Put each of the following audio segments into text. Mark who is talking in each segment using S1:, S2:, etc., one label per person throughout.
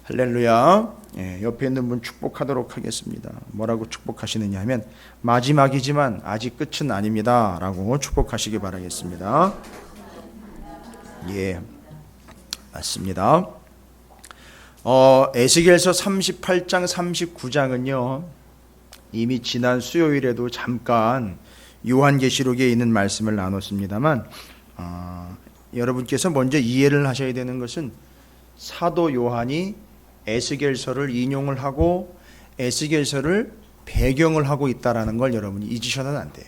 S1: 할렐루야. 옆에 있는 분 축복하도록 하겠습니다. 뭐라고 축복하시느냐 하면 마지막이지만 아직 끝은 아닙니다 라고 축복하시기 바라겠습니다. 예, 맞습니다. 에스겔서 38장 39장은요 이미 지난 수요일에도 잠깐 요한계시록에 있는 말씀을 나눴습니다만 여러분께서 먼저 이해를 하셔야 되는 것은 사도 요한이 에스겔서를 인용을 하고 에스겔서를 배경을 하고 있다라는 걸 여러분이 잊으셔서는 안 돼요.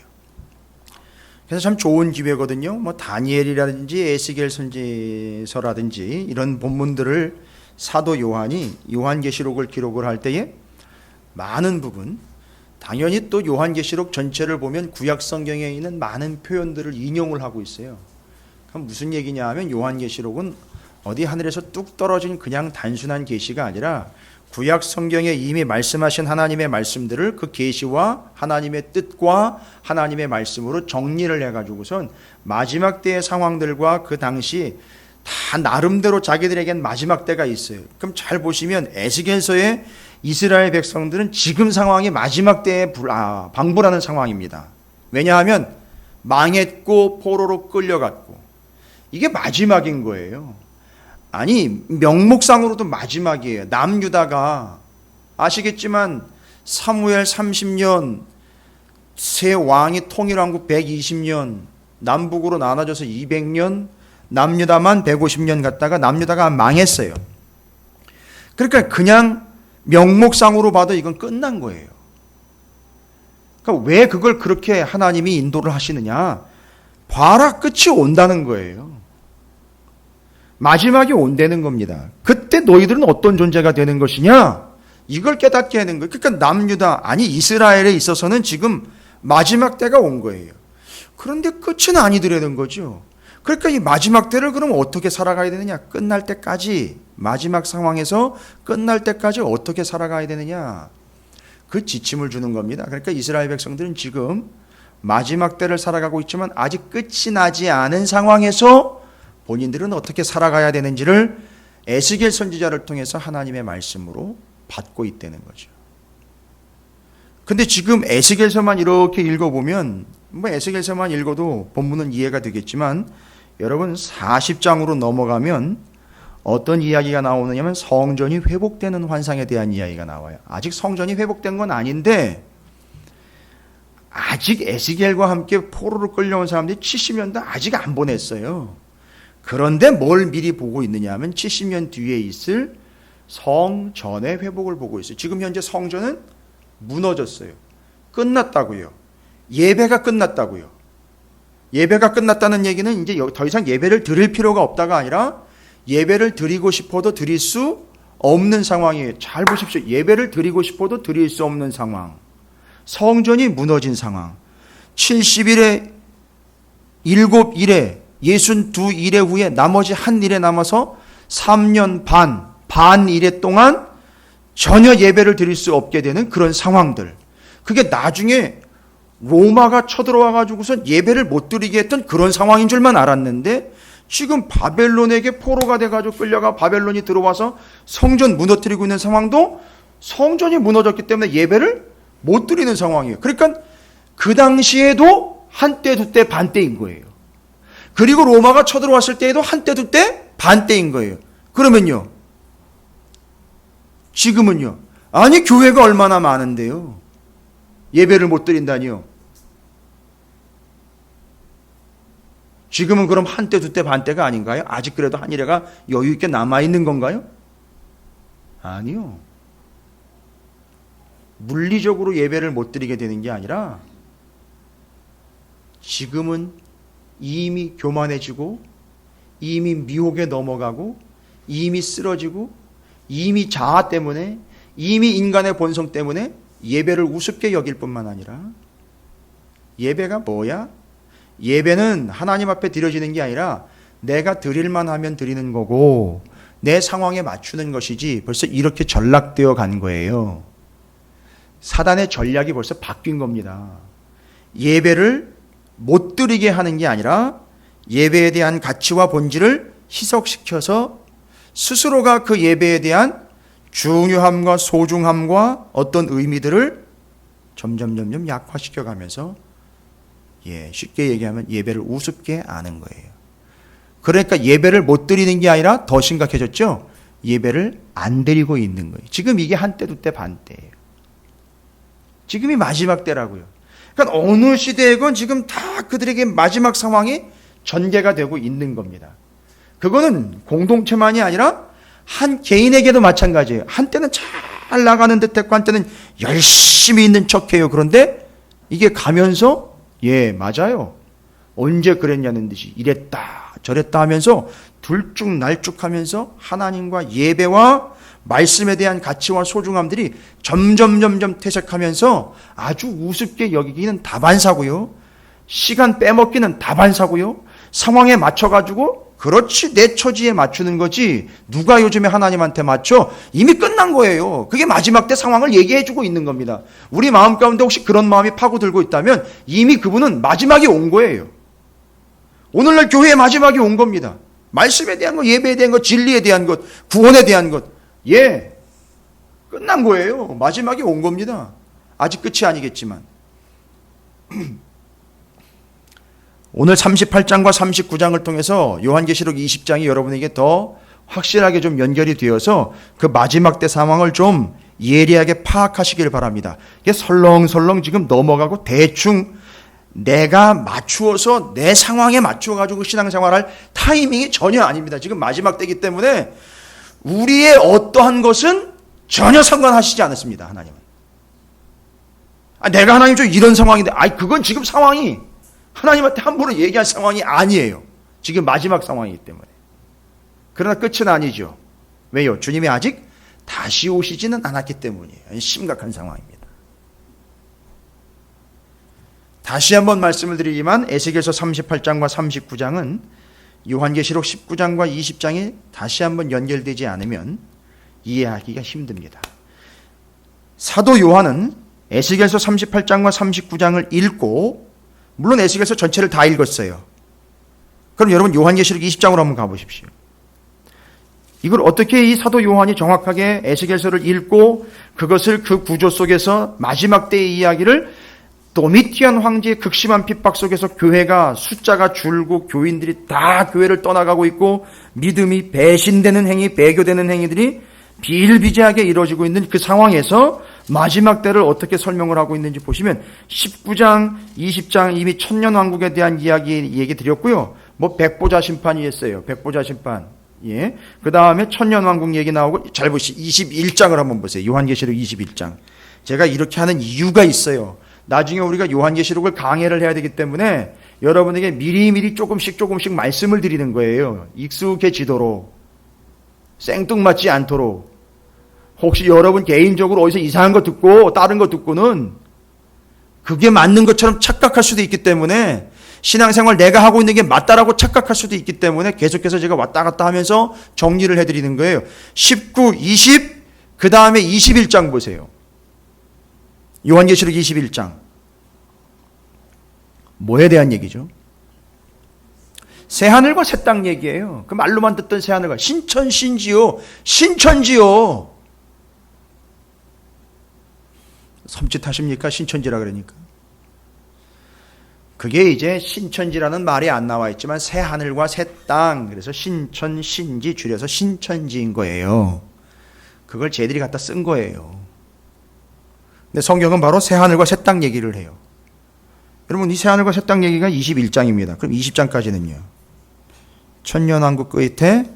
S1: 그래서 참 좋은 기회거든요. 뭐 다니엘이라든지 에스겔 선지서라든지 이런 본문들을 사도 요한이 요한계시록을 기록을 할 때에 많은 부분, 당연히 또 요한계시록 전체를 보면 구약 성경에 있는 많은 표현들을 인용을 하고 있어요. 그럼 무슨 얘기냐 하면 요한계시록은 어디 하늘에서 뚝 떨어진 그냥 단순한 계시가 아니라 구약 성경에 이미 말씀하신 하나님의 말씀들을 그 계시와 하나님의 뜻과 하나님의 말씀으로 정리를 해가지고선 마지막 때의 상황들과 그 당시 다 나름대로 자기들에겐 마지막 때가 있어요. 그럼 잘 보시면 에스겔서의 이스라엘 백성들은 지금 상황이 마지막 때에 방불하는 상황입니다. 왜냐하면 망했고 포로로 끌려갔고 이게 마지막인 거예요. 아니 명목상으로도 마지막이에요. 남유다가 아시겠지만 사무엘 30년, 세 왕이 통일왕국 120년, 남북으로 나눠져서 200년, 남유다만 150년 갔다가 남유다가 망했어요. 그러니까 그냥 명목상으로 봐도 이건 끝난 거예요. 그러니까 왜 그걸 그렇게 하나님이 인도를 하시느냐? 봐라, 끝이 온다는 거예요. 마지막이 온다는 겁니다. 그때 너희들은 어떤 존재가 되는 것이냐? 이걸 깨닫게 하는 거예요. 그러니까 남유다, 아니 이스라엘에 있어서는 지금 마지막 때가 온 거예요. 그런데 끝은 아니더라는 거죠. 그러니까 이 마지막 때를 그럼 어떻게 살아가야 되느냐? 끝날 때까지, 마지막 상황에서 끝날 때까지 어떻게 살아가야 되느냐? 그 지침을 주는 겁니다. 그러니까 이스라엘 백성들은 지금 마지막 때를 살아가고 있지만 아직 끝이 나지 않은 상황에서 본인들은 어떻게 살아가야 되는지를 에스겔 선지자를 통해서 하나님의 말씀으로 받고 있다는 거죠. 근데 지금 에스겔서만 이렇게 읽어보면 뭐 에스겔서만 읽어도 본문은 이해가 되겠지만 여러분 40장으로 넘어가면 어떤 이야기가 나오느냐면 성전이 회복되는 환상에 대한 이야기가 나와요. 아직 성전이 회복된 건 아닌데 아직 에스겔과 함께 포로로 끌려온 사람들이 70년도 아직 안 보냈어요. 그런데 뭘 미리 보고 있느냐 하면 70년 뒤에 있을 성전의 회복을 보고 있어요. 지금 현재 성전은 무너졌어요. 끝났다고요. 예배가 끝났다고요. 예배가 끝났다는 얘기는 이제 더 이상 예배를 드릴 필요가 없다가 아니라 예배를 드리고 싶어도 드릴 수 없는 상황이에요. 잘 보십시오. 예배를 드리고 싶어도 드릴 수 없는 상황. 성전이 무너진 상황. 70일에 7일에 62일의 후에 나머지 한 일에 남아서 3년 반 일에 동안 전혀 예배를 드릴 수 없게 되는 그런 상황들. 그게 나중에 로마가 쳐들어와 가지고선 예배를 못 드리게 했던 그런 상황인 줄만 알았는데 지금 바벨론에게 포로가 돼가지고 끌려가 바벨론이 들어와서 성전 무너뜨리고 있는 상황도 성전이 무너졌기 때문에 예배를 못 드리는 상황이에요. 그러니까 그 당시에도 한때 두때 반때인 거예요. 그리고 로마가 쳐들어왔을 때에도 한때 두때 반때인 거예요. 그러면요 지금은요 아니 교회가 얼마나 많은데요 예배를 못 드린다니요. 지금은 그럼 한때 두때 반때가 아닌가요? 아직 그래도 한 일회가 여유 있게 남아있는 건가요? 아니요. 물리적으로 예배를 못 드리게 되는 게 아니라 지금은 이미 교만해지고 이미 미혹에 넘어가고 이미 쓰러지고 이미 자아 때문에 이미 인간의 본성 때문에 예배를 우습게 여길 뿐만 아니라 예배가 뭐야? 예배는 하나님 앞에 드려지는 게 아니라 내가 드릴만 하면 드리는 거고 내 상황에 맞추는 것이지 벌써 이렇게 전락되어 간 거예요. 사단의 전략이 벌써 바뀐 겁니다. 예배를 못 드리게 하는 게 아니라 예배에 대한 가치와 본질을 희석시켜서 스스로가 그 예배에 대한 중요함과 소중함과 어떤 의미들을 점점 약화시켜 가면서 쉽게 얘기하면 예배를 우습게 아는 거예요. 그러니까 예배를 못 드리는 게 아니라 더 심각해졌죠. 예배를 안 드리고 있는 거예요. 지금 이게 한때 두때 반때예요. 지금이 마지막 때라고요. 그러니까 어느 시대건 지금 다 그들에게 마지막 상황이 전개가 되고 있는 겁니다. 그거는 공동체만이 아니라 한 개인에게도 마찬가지예요. 한때는 잘 나가는 듯했고 한때는 열심히 있는 척해요. 그런데 이게 가면서 맞아요. 언제 그랬냐는 듯이 이랬다 저랬다 하면서 들쭉날쭉하면서 하나님과 예배와 말씀에 대한 가치와 소중함들이 점점 퇴색하면서 아주 우습게 여기기는 다반사고요. 시간 빼먹기는 다반사고요. 상황에 맞춰가지고 그렇지 내 처지에 맞추는 거지 누가 요즘에 하나님한테 맞춰? 이미 끝난 거예요. 그게 마지막 때 상황을 얘기해주고 있는 겁니다. 우리 마음 가운데 혹시 그런 마음이 파고들고 있다면 이미 그분은 마지막이 온 거예요. 오늘날 교회의 마지막이 온 겁니다. 말씀에 대한 것, 예배에 대한 것, 진리에 대한 것, 구원에 대한 것 끝난 거예요. 마지막이 온 겁니다. 아직 끝이 아니겠지만 오늘 38장과 39장을 통해서 요한계시록 20장이 여러분에게 더 확실하게 좀 연결이 되어서 그 마지막 때 상황을 좀 예리하게 파악하시길 바랍니다. 이게 설렁설렁 지금 넘어가고 대충 내가 맞추어서 내 상황에 맞춰가지고 신앙생활할 타이밍이 전혀 아닙니다. 지금 마지막 때이기 때문에 우리의 어떠한 것은 전혀 상관하시지 않습니다. 하나님은. 내가 하나님 좀 이런 상황인데 그건 지금 상황이 하나님한테 함부로 얘기할 상황이 아니에요. 지금 마지막 상황이기 때문에. 그러나 끝은 아니죠. 왜요? 주님이 아직 다시 오시지는 않았기 때문이에요. 심각한 상황입니다. 다시 한번 말씀을 드리지만 에스겔서 38장과 39장은 요한계시록 19장과 20장이 다시 한번 연결되지 않으면 이해하기가 힘듭니다. 사도 요한은 에스겔서 38장과 39장을 읽고 물론 에스겔서 전체를 다 읽었어요. 그럼 여러분 요한계시록 20장으로 한번 가보십시오. 이걸 어떻게 이 사도 요한이 정확하게 에스겔서를 읽고 그것을 그 구조 속에서 마지막 때의 이야기를 도미티안 황제의 극심한 핍박 속에서 교회가 숫자가 줄고 교인들이 다 교회를 떠나가고 있고 믿음이 배신되는 행위, 배교되는 행위들이 비일비재하게 이루어지고 있는 그 상황에서 마지막 때를 어떻게 설명을 하고 있는지 보시면 19장, 20장 이미 천년왕국에 대한 얘기 드렸고요. 백보자 심판이 있어요. 백보자 심판. 그 다음에 천년왕국 얘기 나오고 잘 보시죠. 21장을 한번 보세요. 요한계시록 21장. 제가 이렇게 하는 이유가 있어요. 나중에 우리가 요한계시록을 강해를 해야 되기 때문에 여러분에게 미리미리 조금씩 말씀을 드리는 거예요. 익숙해지도록. 생뚱맞지 않도록. 혹시 여러분 개인적으로 어디서 이상한 거 듣고 다른 거 듣고는 그게 맞는 것처럼 착각할 수도 있기 때문에 신앙생활 내가 하고 있는 게 맞다라고 착각할 수도 있기 때문에 계속해서 제가 왔다 갔다 하면서 정리를 해드리는 거예요. 19, 20, 그 다음에 21장 보세요. 요한계시록 21장. 뭐에 대한 얘기죠? 새하늘과 새 땅 얘기예요. 그 말로만 듣던 새하늘과 신천지요. 섬찟하십니까? 신천지라 그러니까. 그게 이제 신천지라는 말이 안 나와 있지만 새하늘과 새 땅, 그래서 신천, 신지 줄여서 신천지인 거예요. 그걸 쟤들이 갖다 쓴 거예요. 근데 성경은 바로 새하늘과 새 땅 얘기를 해요. 여러분 이 새하늘과 새 땅 얘기가 21장입니다. 그럼 20장까지는요. 천년왕국 끝에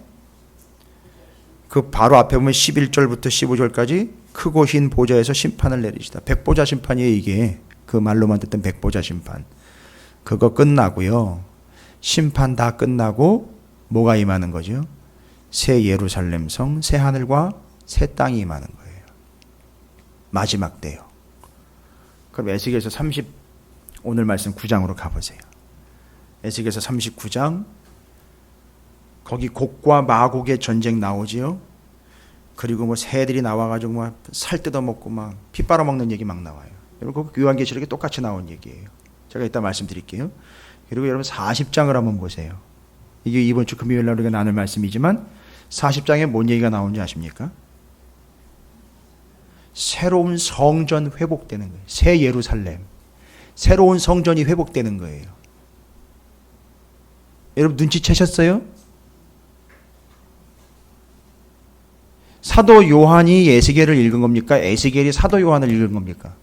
S1: 그 바로 앞에 보면 11절부터 15절까지 크고 흰 보좌에서 심판을 내리시다. 백보자 심판이에요. 이게 그 말로만 듣던 백보자 심판. 그거 끝나고요. 심판 다 끝나고 뭐가 임하는 거죠? 새 예루살렘 성, 새 하늘과 새 땅이 임하는 거예요. 마지막 때요. 그럼 에스겔서 오늘 말씀 9장으로 가보세요. 에스겔서 39장. 거기 곡과 마곡의 전쟁 나오지요. 그리고 새들이 나와가지고 막 살 뜯어먹고 막 피 빨아먹는 얘기 막 나와요. 여러분 그 요한계시록에 똑같이 나온 얘기예요. 제가 이따 말씀드릴게요. 그리고 여러분 40장을 한번 보세요. 이게 이번 주 금요일 날 우리가 나눌 말씀이지만 40장에 뭔 얘기가 나오는지 아십니까? 새로운 성전 회복되는 거예요. 새 예루살렘. 새로운 성전이 회복되는 거예요. 여러분 눈치채셨어요? 사도 요한이 에스겔을 읽은 겁니까? 에스겔이 사도 요한을 읽은 겁니까?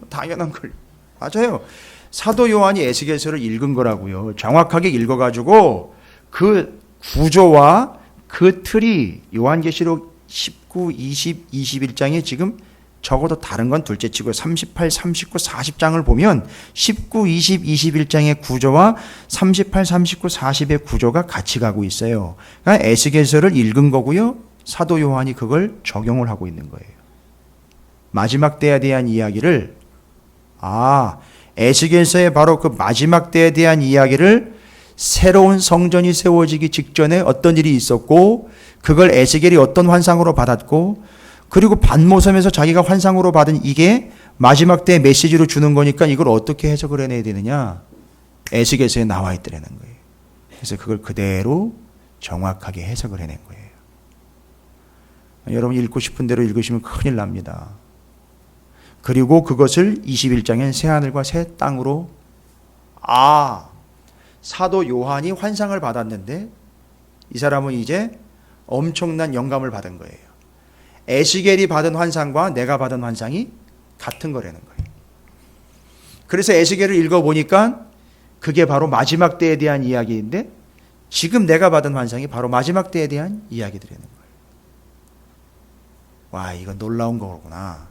S1: 당연한 걸. 맞아요. 사도 요한이 에스겔서를 읽은 거라고요. 정확하게 읽어가지고 그 구조와 그 틀이 요한계시록 19, 20, 21장에 지금 적어도 다른 건 둘째치고 38, 39, 40장을 보면 19, 20, 21장의 구조와 38, 39, 40의 구조가 같이 가고 있어요. 그러니까 에스겔서를 읽은 거고요. 사도 요한이 그걸 적용을 하고 있는 거예요. 마지막 때에 대한 이야기를 에스겔서의 바로 그 마지막 때에 대한 이야기를 새로운 성전이 세워지기 직전에 어떤 일이 있었고 그걸 에스겔이 어떤 환상으로 받았고 그리고 반모섬에서 자기가 환상으로 받은 이게 마지막 때의 메시지로 주는 거니까 이걸 어떻게 해석을 해내야 되느냐. 에스겔서에 나와 있더라는 거예요. 그래서 그걸 그대로 정확하게 해석을 해낸 거예요. 여러분 읽고 싶은 대로 읽으시면 큰일 납니다. 그리고 그것을 21장엔 새하늘과 새 땅으로 사도 요한이 환상을 받았는데 이 사람은 이제 엄청난 영감을 받은 거예요. 에스겔이 받은 환상과 내가 받은 환상이 같은 거라는 거예요. 그래서 에스겔을 읽어보니까 그게 바로 마지막 때에 대한 이야기인데 지금 내가 받은 환상이 바로 마지막 때에 대한 이야기들이라는 거예요. 와, 이건 놀라운 거구나.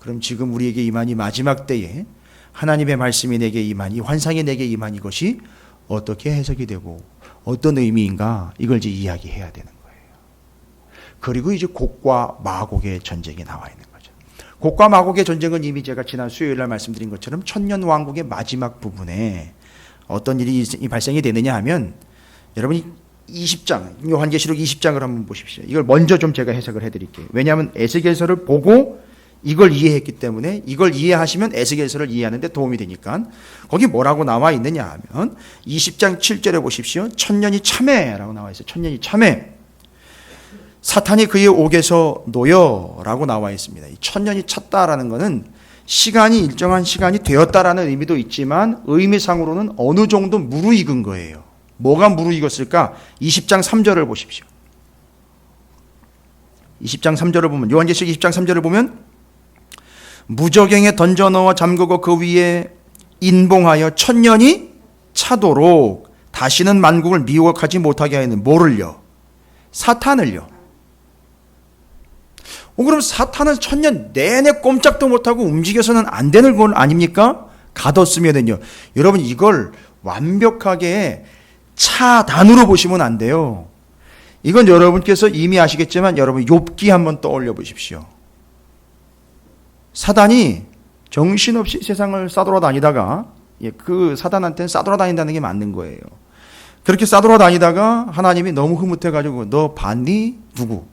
S1: 그럼 지금 우리에게 임한 이 마지막 때에 하나님의 말씀이 내게 임한 이 환상이 내게 임한 이것이 어떻게 해석이 되고 어떤 의미인가 이걸 이제 이야기해야 되는 거예요. 그리고 이제 곡과 마곡의 전쟁이 나와 있는 거죠. 곡과 마곡의 전쟁은 이미 제가 지난 수요일 날 말씀드린 것처럼 천년 왕국의 마지막 부분에 어떤 일이 발생이 되느냐 하면 여러분이 20장, 요한계시록 20장을 한번 보십시오. 이걸 먼저 좀 제가 해석을 해드릴게요. 왜냐하면 에스겔서를 보고 이걸 이해했기 때문에 이걸 이해하시면 에스겔서를 이해하는 데 도움이 되니까 거기 뭐라고 나와 있느냐 하면 20장 7절에 보십시오. 천년이 참회라고 나와 있어요. 천년이 참회. 사탄이 그의 옥에서 놓여라고 나와 있습니다. 이 천년이 찼다라는 것은 시간이 일정한 시간이 되었다라는 의미도 있지만 의미상으로는 어느 정도 무르익은 거예요. 뭐가 무르익었을까? 20장 3절을 보십시오. 20장 3절을 보면 요한계시록 20장 3절을 보면 무저갱에 던져 넣어 잠그고 그 위에 인봉하여 천년이 차도록 다시는 만국을 미혹하지 못하게 하는 뭐를요? 사탄을요. 그럼 사탄은 천년 내내 꼼짝도 못하고 움직여서는 안 되는 건 아닙니까? 가뒀으면은요. 여러분 이걸 완벽하게 차단으로 보시면 안 돼요. 이건 여러분께서 이미 아시겠지만 여러분 욥기 한번 떠올려 보십시오. 사단이 정신없이 세상을 싸돌아다니다가 그 사단한테는 싸돌아다닌다는 게 맞는 거예요. 그렇게 싸돌아다니다가 하나님이 너무 흐뭇해가지고 너 봤니? 누구?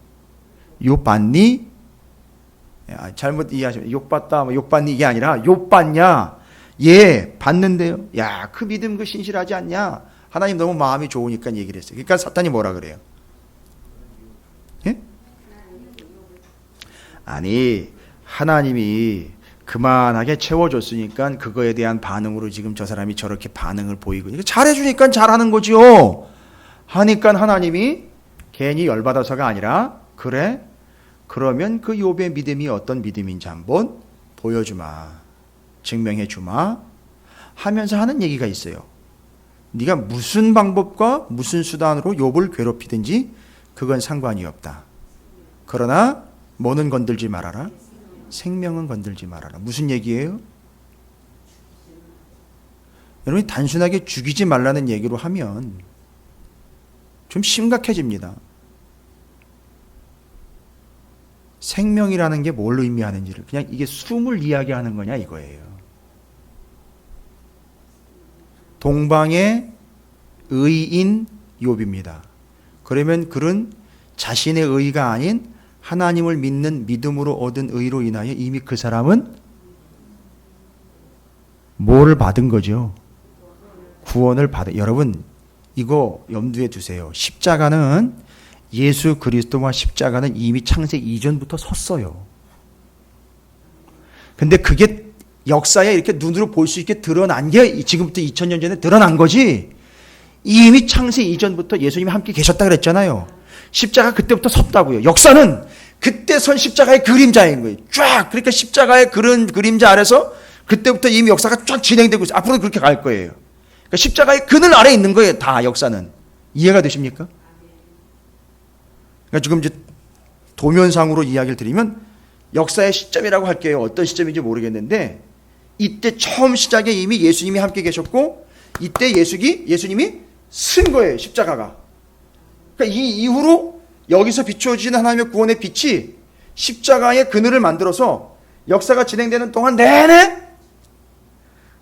S1: 욥 봤니? 잘못 이해하시면 욕 봤다, 욕 봤니 이게 아니라 욥 봤냐? 예, 봤는데요. 야, 그 믿음 그 신실하지 않냐? 하나님 너무 마음이 좋으니까 얘기를 했어요. 그러니까 사탄이 뭐라 그래요? 예? 아니, 하나님이 그만하게 채워줬으니까 그거에 대한 반응으로 지금 저 사람이 저렇게 반응을 보이고 잘해주니까 잘하는 거지요. 하니까 하나님이 괜히 열받아서가 아니라 그래? 그러면 그 욥의 믿음이 어떤 믿음인지 한번 보여주마. 증명해주마. 하면서 하는 얘기가 있어요. 네가 무슨 방법과 무슨 수단으로 욥을 괴롭히든지 그건 상관이 없다. 그러나 뭐는 건들지 말아라. 생명은 건들지 말아라. 무슨 얘기예요? 여러분이 단순하게 죽이지 말라는 얘기로 하면 좀 심각해집니다. 생명이라는 게 뭘 의미하는지를 그냥 이게 숨을 이야기하는 거냐 이거예요. 동방의 의인 욥입니다. 그러면 그는 자신의 의가 아닌 하나님을 믿는 믿음으로 얻은 의로 인하여 이미 그 사람은 뭐를 받은 거죠? 구원을 받은. 여러분 이거 염두에 두세요. 십자가는 예수 그리스도와 십자가는 이미 창세 이전부터 섰어요. 근데 그게 역사에 이렇게 눈으로 볼 수 있게 드러난 게 지금부터 2000년 전에 드러난 거지, 이미 창세 이전부터 예수님이 함께 계셨다 그랬잖아요. 십자가 그때부터 섰다고요. 역사는 그때 선 십자가의 그림자인 거예요. 쫙. 그러니까 십자가의 그런 그림자 아래서 그때부터 이미 역사가 쫙 진행되고 있어요. 앞으로도 그렇게 갈 거예요. 그러니까 십자가의 그늘 아래에 있는 거예요. 다 역사는. 이해가 되십니까? 그러니까 지금 이제 도면상으로 이야기를 드리면 역사의 시점이라고 할게요. 어떤 시점인지 모르겠는데 이때 처음 시작에 이미 예수님이 함께 계셨고 이때 예수님이 쓴 거예요. 십자가가. 그러니까 이 이후로 여기서 비추어지는 하나님의 구원의 빛이 십자가의 그늘을 만들어서 역사가 진행되는 동안 내내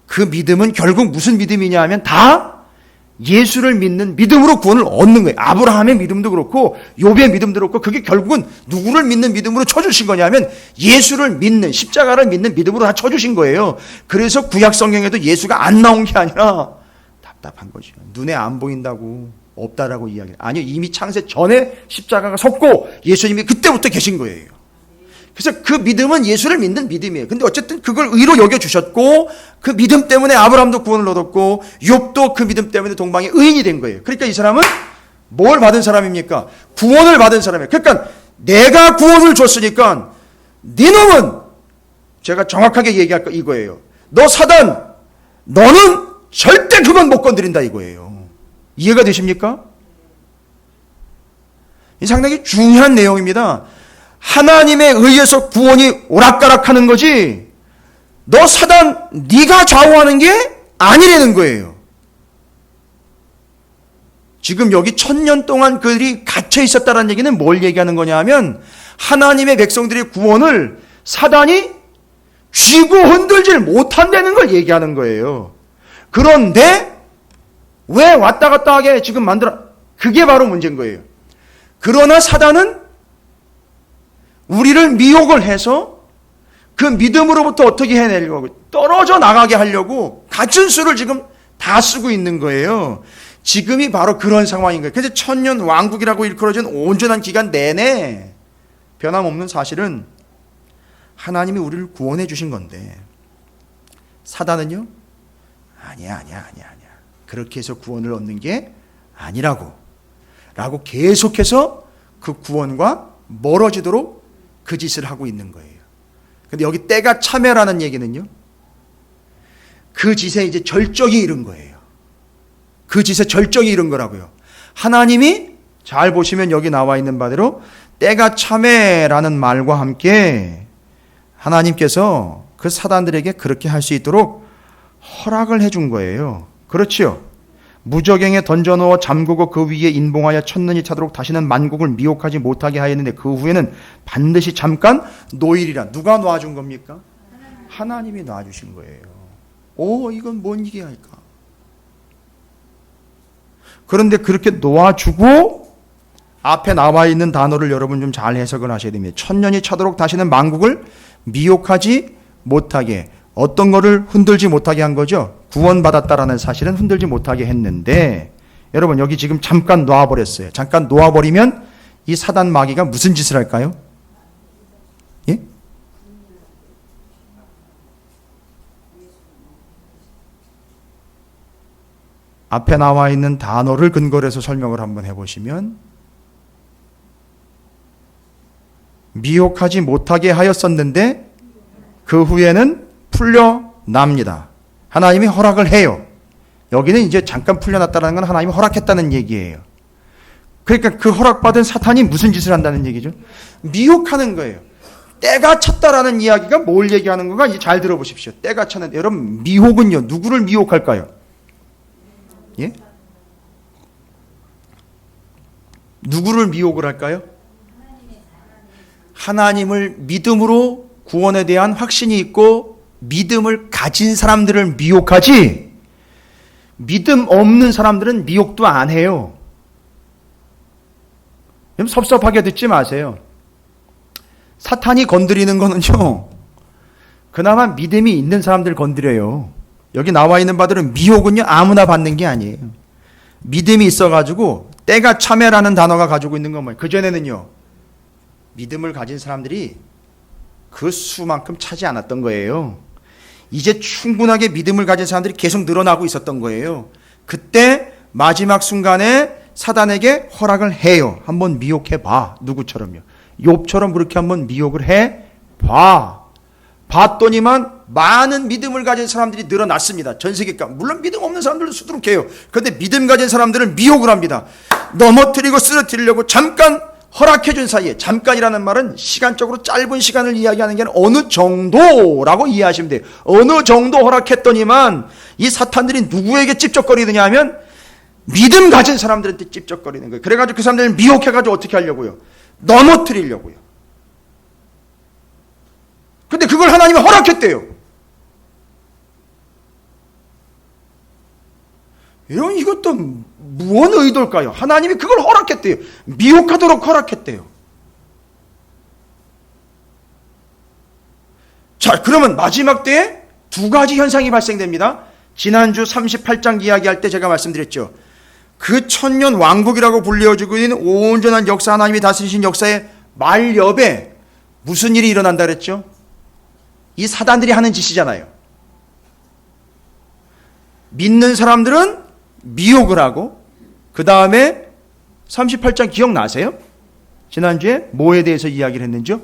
S1: 그 믿음은 결국 무슨 믿음이냐 하면 다 예수를 믿는 믿음으로 구원을 얻는 거예요. 아브라함의 믿음도 그렇고 욥의 믿음도 그렇고 그게 결국은 누구를 믿는 믿음으로 쳐주신 거냐면 예수를 믿는, 십자가를 믿는 믿음으로 다 쳐주신 거예요. 그래서 구약 성경에도 예수가 안 나온 게 아니라 답답한 거죠. 눈에 안 보인다고 없다라고 이야기해요. 아니요, 이미 창세 전에 십자가가 섰고 예수님이 그때부터 계신 거예요. 그래서 그 믿음은 예수를 믿는 믿음이에요. 근데 어쨌든 그걸 의로 여겨주셨고 그 믿음 때문에 아브라함도 구원을 얻었고 욥도 그 믿음 때문에 동방의 의인이 된 거예요. 그러니까 이 사람은 뭘 받은 사람입니까? 구원을 받은 사람이에요. 그러니까 내가 구원을 줬으니까 네 놈은, 제가 정확하게 얘기할 거 이거예요. 너 사단, 너는 절대 그건 못 건드린다 이거예요. 이해가 되십니까? 이 상당히 중요한 내용입니다. 하나님에 의해서 구원이 오락가락하는 거지 너 사단 네가 좌우하는 게 아니라는 거예요. 지금 여기 1000년 동안 그들이 갇혀 있었다는 얘기는 뭘 얘기하는 거냐 하면 하나님의 백성들의 구원을 사단이 쥐고 흔들질 못한다는 걸 얘기하는 거예요. 그런데 왜 왔다 갔다 하게 지금 만들어, 그게 바로 문제인 거예요. 그러나 사단은 우리를 미혹을 해서 그 믿음으로부터 어떻게 해내려고, 떨어져 나가게 하려고 갖춘 수를 지금 다 쓰고 있는 거예요. 지금이 바로 그런 상황인 거예요. 그래서 1000년 왕국이라고 일컬어진 온전한 기간 내내 변함없는 사실은 하나님이 우리를 구원해 주신 건데 사단은요, 아니야. 그렇게 해서 구원을 얻는 게 아니라고 계속해서 그 구원과 멀어지도록 그 짓을 하고 있는 거예요. 근데 여기 때가 참여라는 얘기는요, 그 짓에 이제 절정이 이른 거예요. 그 짓에 절정이 이른 거라고요. 하나님이 잘 보시면 여기 나와 있는 바대로 때가 참여라는 말과 함께 하나님께서 그 사단들에게 그렇게 할 수 있도록 허락을 해준 거예요. 그렇지요. 무저갱에 던져넣어 잠그고 그 위에 인봉하여 첫눈이 차도록 다시는 만국을 미혹하지 못하게 하였는데 그 후에는 반드시 잠깐 놓이리라. 누가 놔준 겁니까? 하나님이 놔주신 거예요. 오, 이건 뭔 얘기할까? 그런데 그렇게 놓아주고 앞에 나와 있는 단어를 여러분 좀 잘 해석을 하셔야 됩니다. 천년이 차도록 다시는 만국을 미혹하지 못하게, 어떤 거를 흔들지 못하게 한 거죠? 구원받았다라는 사실은 흔들지 못하게 했는데 여러분 여기 지금 잠깐 놓아버렸어요. 잠깐 놓아버리면 이 사단 마귀가 무슨 짓을 할까요? 예? 앞에 나와 있는 단어를 근거로 해서 설명을 한번 해보시면 미혹하지 못하게 하였었는데 그 후에는 풀려납니다. 하나님이 허락을 해요. 여기는 이제 잠깐 풀려났다는 건 하나님이 허락했다는 얘기예요. 그러니까 그 허락받은 사탄이 무슨 짓을 한다는 얘기죠? 미혹하는 거예요. 때가 찼다라는 이야기가 뭘 얘기하는 건가? 이제 잘 들어보십시오. 때가 찼는데 여러분 미혹은요, 누구를 미혹할까요? 예? 누구를 미혹을 할까요? 하나님을 믿음으로 구원에 대한 확신이 있고 믿음을 가진 사람들을 미혹하지 믿음 없는 사람들은 미혹도 안 해요. 섭섭하게 듣지 마세요. 사탄이 건드리는 거는요, 그나마 믿음이 있는 사람들 건드려요. 여기 나와 있는 바들은 미혹은요 아무나 받는 게 아니에요. 믿음이 있어가지고 때가 참회라는 단어가 가지고 있는 건 뭐예요? 그전에는요, 믿음을 가진 사람들이 그 수만큼 차지 않았던 거예요. 이제 충분하게 믿음을 가진 사람들이 계속 늘어나고 있었던 거예요. 그때 마지막 순간에 사단에게 허락을 해요. 한번 미혹해봐. 누구처럼요? 욥처럼 그렇게 한번 미혹을 해봐. 봤더니만 많은 믿음을 가진 사람들이 늘어났습니다. 전 세계가. 물론 믿음 없는 사람들도 수두룩해요. 그런데 믿음 가진 사람들을 미혹을 합니다. 넘어뜨리고 쓰러뜨리려고 잠깐 허락해준 사이에, 잠깐이라는 말은 시간적으로 짧은 시간을 이야기하는 게 아니라 어느 정도라고 이해하시면 돼요. 어느 정도 허락했더니만 이 사탄들이 누구에게 찝쩍거리느냐 하면 믿음 가진 사람들한테 찝쩍거리는 거예요. 그래가지고 그 사람들을 미혹해가지고 어떻게 하려고요? 넘어뜨리려고요. 근데 그걸 하나님이 허락했대요. 여러분, 이것도 무언 의도일까요? 하나님이 그걸 허락했대요. 미혹하도록 허락했대요. 자, 그러면 마지막 때에 두 가지 현상이 발생됩니다. 지난주 38장 이야기할 때 제가 말씀드렸죠. 그 천년 왕국이라고 불려지고 있는 온전한 역사, 하나님이 다스리신 역사의 말엽에 무슨 일이 일어난다 그랬죠? 이 사단들이 하는 짓이잖아요. 믿는 사람들은 미혹을 하고, 그 다음에 38장 기억나세요? 지난주에 뭐에 대해서 이야기를 했는지요?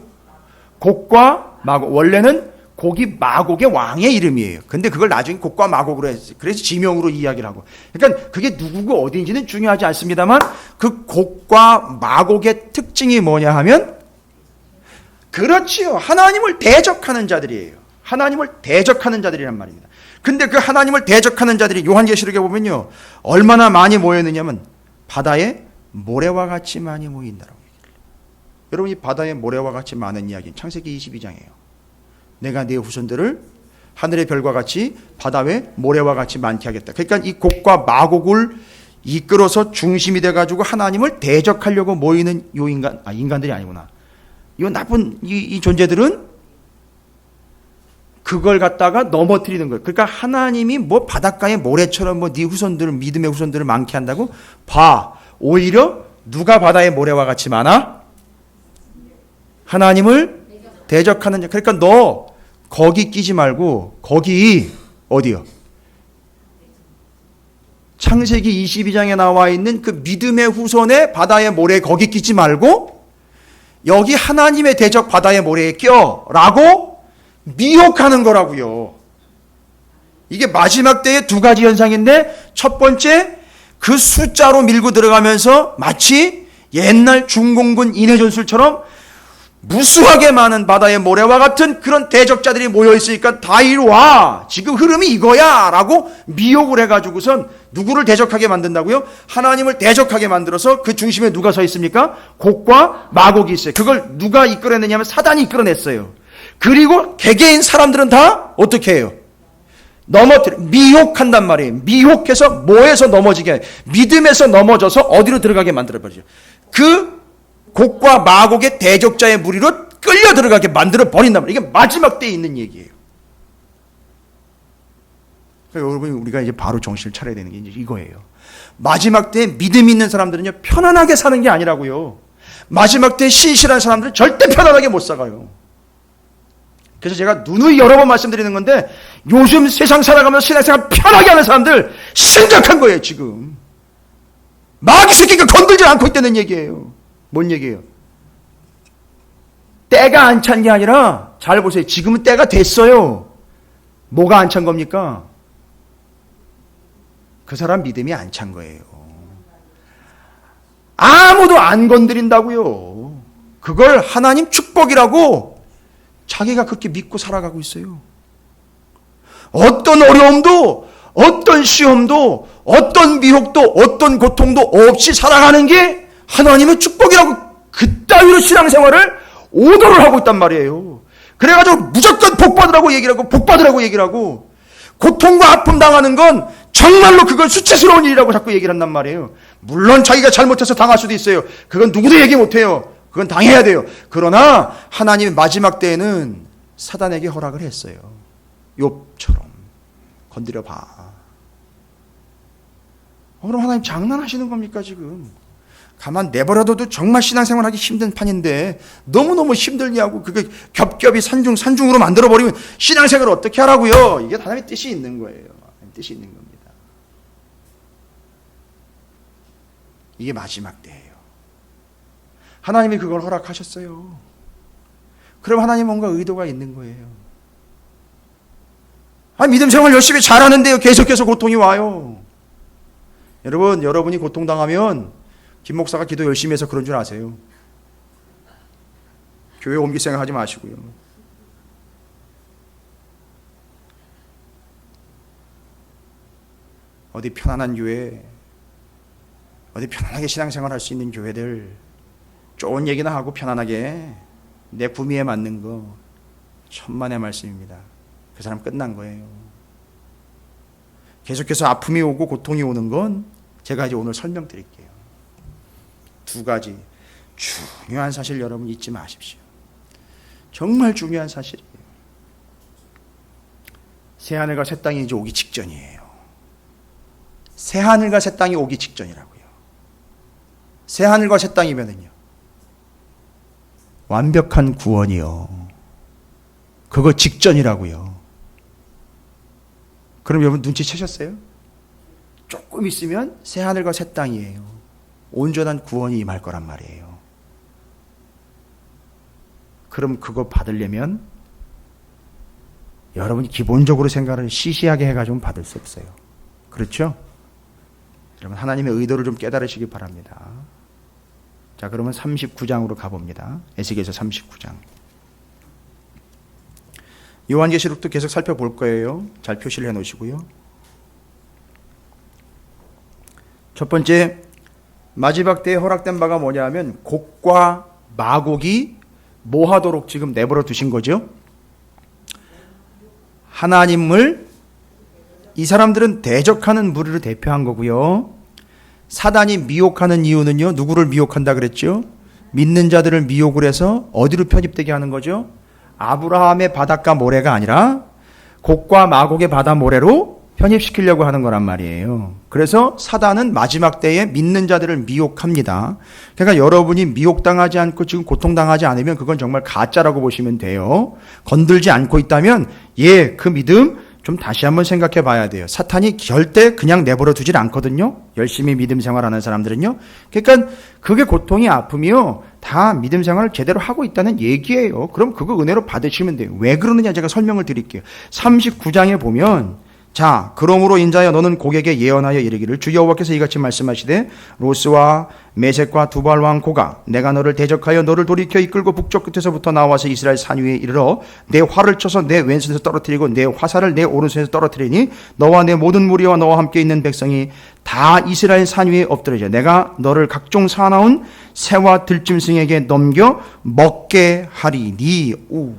S1: 곡과 마곡. 원래는 곡이 마곡의 왕의 이름이에요. 근데 그걸 나중에 곡과 마곡으로 했어요. 그래서 지명으로 이야기를 하고. 그러니까 그게 누구고 어디인지는 중요하지 않습니다만, 그 곡과 마곡의 특징이 뭐냐 하면, 그렇지요. 하나님을 대적하는 자들이에요. 하나님을 대적하는 자들이란 말입니다. 근데 그 하나님을 대적하는 자들이 요한계시록에 보면요, 얼마나 많이 모였느냐면 바다에 모래와 같이 많이 모인다라고 얘기를 해요. 여러분, 이 바다에 모래와 같이 많은 이야기는 창세기 22장이에요. 내가 네 후손들을 하늘의 별과 같이 바다 위에 모래와 같이 많게 하겠다. 그러니까 이 곡과 마곡을 이끌어서 중심이 돼가지고 하나님을 대적하려고 모이는 요 인간들이 아니구나. 이 나쁜 이 존재들은 그걸 갖다가 넘어뜨리는 거예요. 그러니까 하나님이 뭐 바닷가의 모래처럼 뭐 네 후손들을, 믿음의 후손들을 많게 한다고? 봐. 오히려 누가 바다의 모래와 같이 많아? 하나님을 대적하는 자. 그러니까 너 거기 끼지 말고, 거기 어디요? 창세기 22장에 나와 있는 그 믿음의 후손의 바다의 모래 거기 끼지 말고 여기 하나님의 대적 바다의 모래에 껴라고 미혹하는 거라고요. 이게 마지막 때의 두 가지 현상인데, 첫 번째, 그 숫자로 밀고 들어가면서 마치 옛날 중공군 인해전술처럼 무수하게 많은 바다의 모래와 같은 그런 대적자들이 모여있으니까 다 이리 와, 지금 흐름이 이거야 라고 미혹을 해가지고선 누구를 대적하게 만든다고요? 하나님을 대적하게 만들어서 그 중심에 누가 서 있습니까? 곡과 마곡이 있어요. 그걸 누가 이끌어내냐면 사단이 이끌어냈어요. 그리고 개개인 사람들은 다 어떻게 해요? 미혹한단 말이에요. 미혹해서 뭐에서 넘어지게, 믿음에서 넘어져서 어디로 들어가게 만들어버리죠. 그 곡과 마곡의 대적자의 무리로 끌려 들어가게 만들어 버린단 말이에요. 이게 마지막 때에 있는 얘기예요. 그러니까 여러분, 우리가 이제 바로 정신을 차려야 되는 게 이제 이거예요. 마지막 때에 믿음 있는 사람들은요, 편안하게 사는 게 아니라고요. 마지막 때에 신실한 사람들은 절대 편안하게 못 살아요. 그래서 제가 누누이 여러 번 말씀드리는 건데, 요즘 세상 살아가면서 신앙생활 편하게 하는 사람들 심각한 거예요. 지금 마귀 새끼가 건들지 않고 있다는 얘기예요. 뭔 얘기예요? 때가 안 찬 게 아니라, 잘 보세요. 지금은 때가 됐어요. 뭐가 안 찬 겁니까? 그 사람 믿음이 안 찬 거예요. 아무도 안 건드린다고요. 그걸 하나님 축복이라고 자기가 그렇게 믿고 살아가고 있어요. 어떤 어려움도, 어떤 시험도, 어떤 미혹도, 어떤 고통도 없이 살아가는 게 하나님의 축복이라고 그따위로 신앙생활을 오도를 하고 있단 말이에요. 그래가지고 무조건 복 받으라고 얘기를 하고, 복 받으라고 얘기를 하고, 고통과 아픔 당하는 건 정말로 그건 수치스러운 일이라고 자꾸 얘기를 한단 말이에요. 물론 자기가 잘못해서 당할 수도 있어요. 그건 누구도 얘기 못해요. 그건 당해야 돼요. 그러나 하나님의 마지막 때에는 사단에게 허락을 했어요. 욥처럼 건드려봐. 그럼 하나님 장난하시는 겁니까 지금? 가만 내버려둬도 정말 신앙생활하기 힘든 판인데 너무너무 힘들게 하고 그게 겹겹이 산중으로 만들어버리면 신앙생활을 어떻게 하라고요? 이게 하나님의 뜻이 있는 거예요. 뜻이 있는 겁니다. 이게 마지막 때예요. 하나님이 그걸 허락하셨어요. 그럼 하나님 뭔가 의도가 있는 거예요. 믿음 생활 열심히 잘하는데요. 계속해서 고통이 와요. 여러분이 고통당하면 김 목사가 기도 열심히 해서 그런 줄 아세요. 교회 옮길 생각하지 마시고요. 어디 편안한 교회, 어디 편안하게 신앙생활 할 수 있는 교회들, 좋은 얘기나 하고 편안하게 내 구미에 맞는 거, 천만의 말씀입니다. 그 사람 끝난 거예요. 계속해서 아픔이 오고 고통이 오는 건 제가 이제 오늘 설명드릴게요. 두 가지 중요한 사실 여러분 잊지 마십시오. 정말 중요한 사실이에요. 새하늘과 새 땅이 이제 오기 직전이에요. 새하늘과 새 땅이 오기 직전이라고요. 새하늘과 새 땅이면은요, 완벽한 구원이요, 그거 직전이라고요. 그럼 여러분 눈치채셨어요? 조금 있으면 새하늘과 새 땅이에요. 온전한 구원이 임할 거란 말이에요. 그럼 그거 받으려면 여러분이 기본적으로 생각을 시시하게 해가지고 받을 수 없어요. 그렇죠? 여러분 하나님의 의도를 좀 깨달으시기 바랍니다. 자, 그러면 39장으로 가봅니다. 에스겔서 39장. 요한계시록도 계속 살펴볼 거예요. 잘 표시를 해놓으시고요. 첫 번째, 마지막 때에 허락된 바가 뭐냐 하면 곡과 마곡이 뭐 하도록 지금 내버려 두신 거죠? 하나님을, 이 사람들은 대적하는 무리를 대표한 거고요. 사단이 미혹하는 이유는요, 누구를 미혹한다 그랬죠? 믿는 자들을 미혹을 해서 어디로 편입되게 하는 거죠? 아브라함의 바닷가 모래가 아니라 곡과 마곡의 바다 모래로 편입시키려고 하는 거란 말이에요. 그래서 사단은 마지막 때에 믿는 자들을 미혹합니다. 그러니까 여러분이 미혹당하지 않고 지금 고통당하지 않으면 그건 정말 가짜라고 보시면 돼요. 건들지 않고 있다면 그 믿음 좀 다시 한번 생각해 봐야 돼요. 사탄이 절대 그냥 내버려 두질 않거든요. 열심히 믿음 생활하는 사람들은요. 그러니까 그게 고통이 아픔이요, 다 믿음 생활을 제대로 하고 있다는 얘기예요. 그럼 그거 은혜로 받으시면 돼요. 왜 그러느냐 제가 설명을 드릴게요. 39장에 보면, 자, 그러므로 인자여 너는 고객에게 예언하여 이르기를 주 여호와께서 이같이 말씀하시되 로스와 메섹과 두발 왕 고가 내가 너를 대적하여 너를 돌이켜 이끌고 북쪽 끝에서부터 나와서 이스라엘 산 위에 이르러 내 활을 쳐서 내 왼손에서 떨어뜨리고 내 화살을 내 오른손에서 떨어뜨리니 너와 내 모든 무리와 너와 함께 있는 백성이 다 이스라엘 산 위에 엎드러져 내가 너를 각종 사나운 새와 들짐승에게 넘겨 먹게 하리니. 오,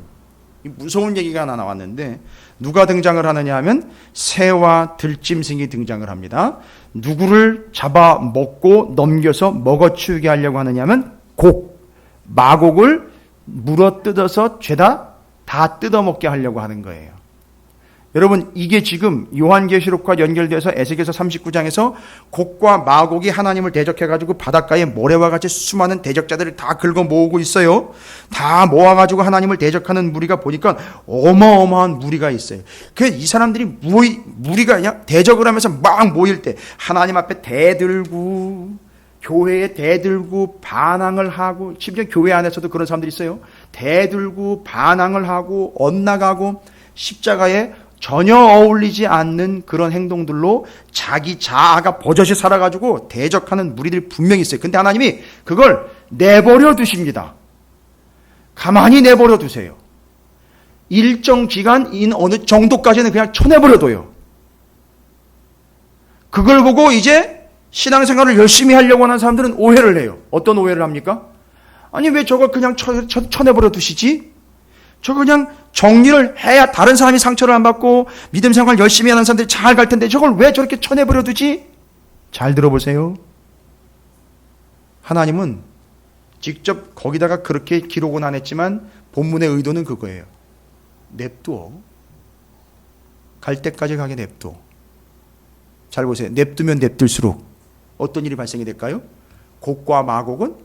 S1: 무서운 얘기가 하나 나왔는데 누가 등장을 하느냐 하면 새와 들짐승이 등장을 합니다. 누구를 잡아 먹고 넘겨서 먹어치우게 하려고 하느냐 하면 마곡을 물어뜯어서 죄다 다 뜯어먹게 하려고 하는 거예요. 여러분, 이게 지금 요한계시록과 연결돼서 에스겔서 39장에서 곡과 마곡이 하나님을 대적해가지고 바닷가에 모래와 같이 수많은 대적자들을 다 긁어 모으고 있어요. 다 모아가지고 하나님을 대적하는 무리가 보니까 어마어마한 무리가 있어요. 그래서 이 사람들이 무리가 그냥 대적을 하면서 막 모일 때 하나님 앞에 대들고 교회에 대들고 반항을 하고, 심지어 교회 안에서도 그런 사람들이 있어요. 대들고 반항을 하고 엇나가고 십자가에 전혀 어울리지 않는 그런 행동들로 자기 자아가 버젓이 살아가지고 대적하는 무리들이 분명히 있어요. 근데 하나님이 그걸 내버려 두십니다. 가만히 내버려 두세요. 일정 기간 어느 정도까지는 그냥 쳐내버려 둬요. 그걸 보고 이제 신앙생활을 열심히 하려고 하는 사람들은 오해를 해요. 어떤 오해를 합니까? 아니, 왜 저걸 그냥 쳐내버려 두시지? 저거 그냥 정리를 해야 다른 사람이 상처를 안 받고 믿음 생활 열심히 하는 사람들이 잘 갈 텐데 저걸 왜 저렇게 쳐내버려 두지? 잘 들어보세요. 하나님은 직접 거기다가 그렇게 기록은 안 했지만 본문의 의도는 그거예요. 냅둬. 갈 때까지 가게 냅둬. 잘 보세요. 냅두면 냅둘수록 어떤 일이 발생이 될까요? 곡과 마곡은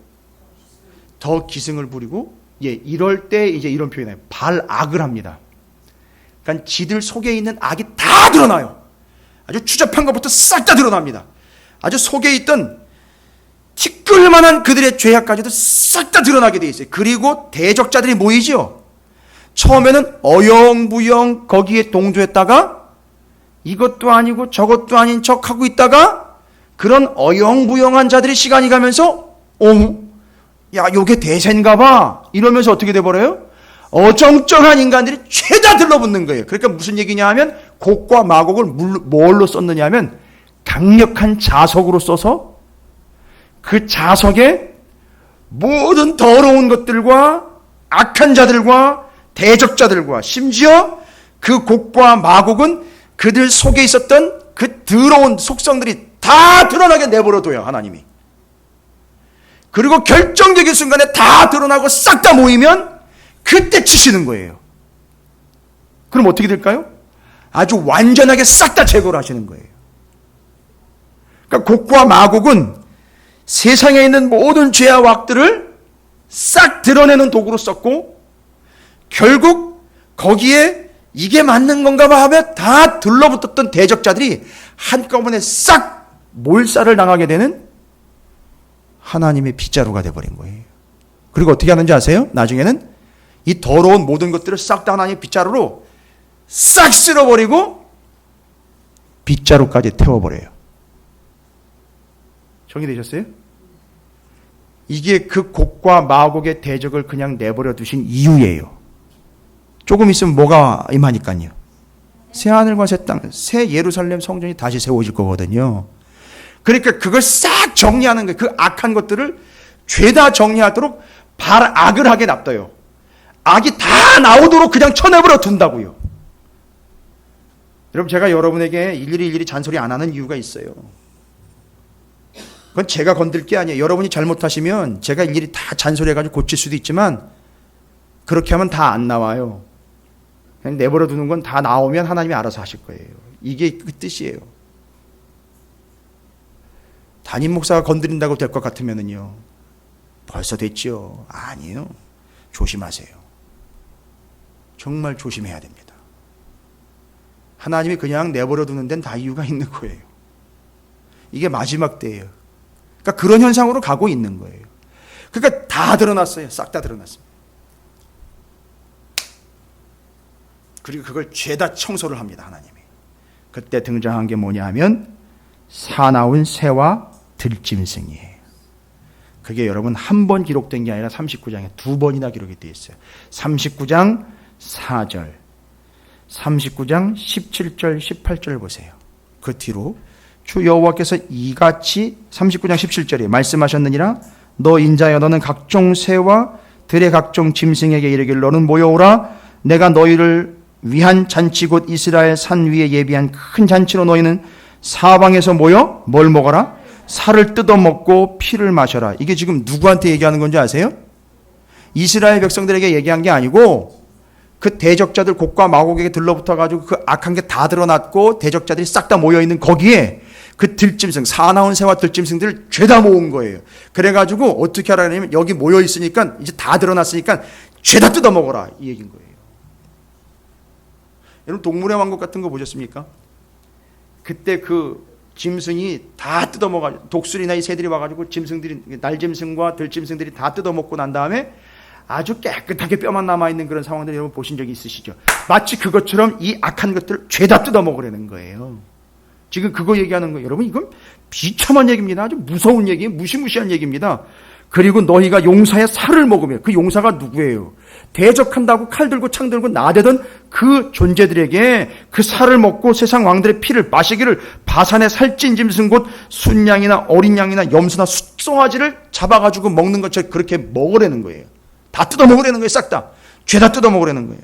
S1: 더 기승을 부리고, 이럴 때 이제 이런 표현이에요. 발악을 합니다. 그러니까 지들 속에 있는 악이 다 드러나요. 아주 추잡한 것부터 싹 다 드러납니다. 아주 속에 있던 티끌만한 그들의 죄악까지도 싹 다 드러나게 돼 있어요. 그리고 대적자들이 모이죠. 처음에는 어영부영 거기에 동조했다가 이것도 아니고 저것도 아닌 척하고 있다가 그런 어영부영한 자들이 시간이 가면서 야 요게 대세인가 봐 이러면서 어떻게 돼버려요? 어정쩡한 인간들이 죄다 들러붙는 거예요. 그러니까 무슨 얘기냐 하면 곡과 마곡을 뭘로 썼느냐 하면 강력한 자석으로 써서 그 자석에 모든 더러운 것들과 악한 자들과 대적자들과 심지어 그 곡과 마곡은 그들 속에 있었던 그 더러운 속성들이 다 드러나게 내버려둬요, 하나님이. 그리고 결정적인 순간에 다 드러나고 싹 다 모이면 그때 치시는 거예요. 그럼 어떻게 될까요? 아주 완전하게 싹 다 제거를 하시는 거예요. 그러니까 곡과 마곡은 세상에 있는 모든 죄와 악들을 싹 드러내는 도구로 썼고, 결국 거기에 이게 맞는 건가 봐 하며 다 들러붙었던 대적자들이 한꺼번에 싹 몰살을 당하게 되는 하나님의 빗자루가 되어버린 거예요. 그리고 어떻게 하는지 아세요? 나중에는 이 더러운 모든 것들을 싹 다 하나님의 빗자루로 싹 쓸어버리고 빗자루까지 태워버려요. 정리되셨어요? 이게 그 곡과 마곡의 대적을 그냥 내버려 두신 이유예요. 조금 있으면 뭐가 임하니까요. 새 하늘과 새 땅, 새 예루살렘 성전이 다시 세워질 거거든요. 그러니까 그걸 싹 정리하는 거예요. 그 악한 것들을 죄다 정리하도록 발악을 하게 놔둬요. 악이 다 나오도록 그냥 쳐내버려 둔다고요. 여러분, 제가 여러분에게 일일이 잔소리 안 하는 이유가 있어요. 그건 제가 건들 게 아니에요. 여러분이 잘못하시면 제가 일일이 다 잔소리해가지고 고칠 수도 있지만 그렇게 하면 다 안 나와요. 그냥 내버려 두는 건 다 나오면 하나님이 알아서 하실 거예요. 이게 그 뜻이에요. 담임 목사가 건드린다고 될 것 같으면요, 벌써 됐죠. 아니에요. 조심하세요. 정말 조심해야 됩니다. 하나님이 그냥 내버려 두는 데는 다 이유가 있는 거예요. 이게 마지막 때예요. 그러니까 그런 현상으로 가고 있는 거예요. 그러니까 다 드러났어요. 싹 다 드러났습니다. 그리고 그걸 죄다 청소를 합니다, 하나님이. 그때 등장한 게 뭐냐 하면 사나운 새와 들짐승이에요. 그게 여러분 한 번 기록된 게 아니라 39장에 두 번이나 기록이 되어 있어요. 39장 4절, 39장 17절, 18절 보세요. 그 뒤로 주 여호와께서 이같이 39장 17절에 말씀하셨느니라. 너 인자여, 너는 각종 새와 들의 각종 짐승에게 이르기를 너는 모여오라. 내가 너희를 위한 잔치 곧 이스라엘 산 위에 예비한 큰 잔치로 너희는 사방에서 모여 뭘 먹어라? 살을 뜯어먹고 피를 마셔라. 이게 지금 누구한테 얘기하는 건지 아세요? 이스라엘 백성들에게 얘기한 게 아니고 그 대적자들 곡과 마곡에게 들러붙어가지고 그 악한 게 다 드러났고 대적자들이 싹 다 모여있는 거기에 그 들짐승, 사나운 새와 들짐승들을 죄다 모은 거예요. 그래가지고 어떻게 하라냐면 여기 모여있으니까 이제 다 드러났으니까 죄다 뜯어먹어라, 이 얘기인 거예요. 여러분, 동물의 왕국 같은 거 보셨습니까? 그때 그 짐승이 다 뜯어먹어, 독수리나 이 새들이 와가지고 짐승들이, 날짐승과 들짐승들이 다 뜯어먹고 난 다음에 아주 깨끗하게 뼈만 남아있는 그런 상황들 여러분 보신 적이 있으시죠? 마치 그것처럼 이 악한 것들을 죄다 뜯어먹으려는 거예요. 지금 그거 얘기하는 거예요. 여러분, 이건 비참한 얘기입니다. 아주 무서운 얘기예요. 무시무시한 얘기입니다. 그리고 너희가 용사의 살을 먹으면, 그 용사가 누구예요? 대적한다고 칼 들고 창 들고 나대던 그 존재들에게 그 살을 먹고 세상 왕들의 피를 마시기를 바산의 살찐 짐승 곧 순양이나 어린 양이나 염소나 숫송아지를 잡아가지고 먹는 것처럼 그렇게 먹으려는 거예요. 다 뜯어먹으려는 거예요. 싹 다. 죄다 뜯어먹으려는 거예요.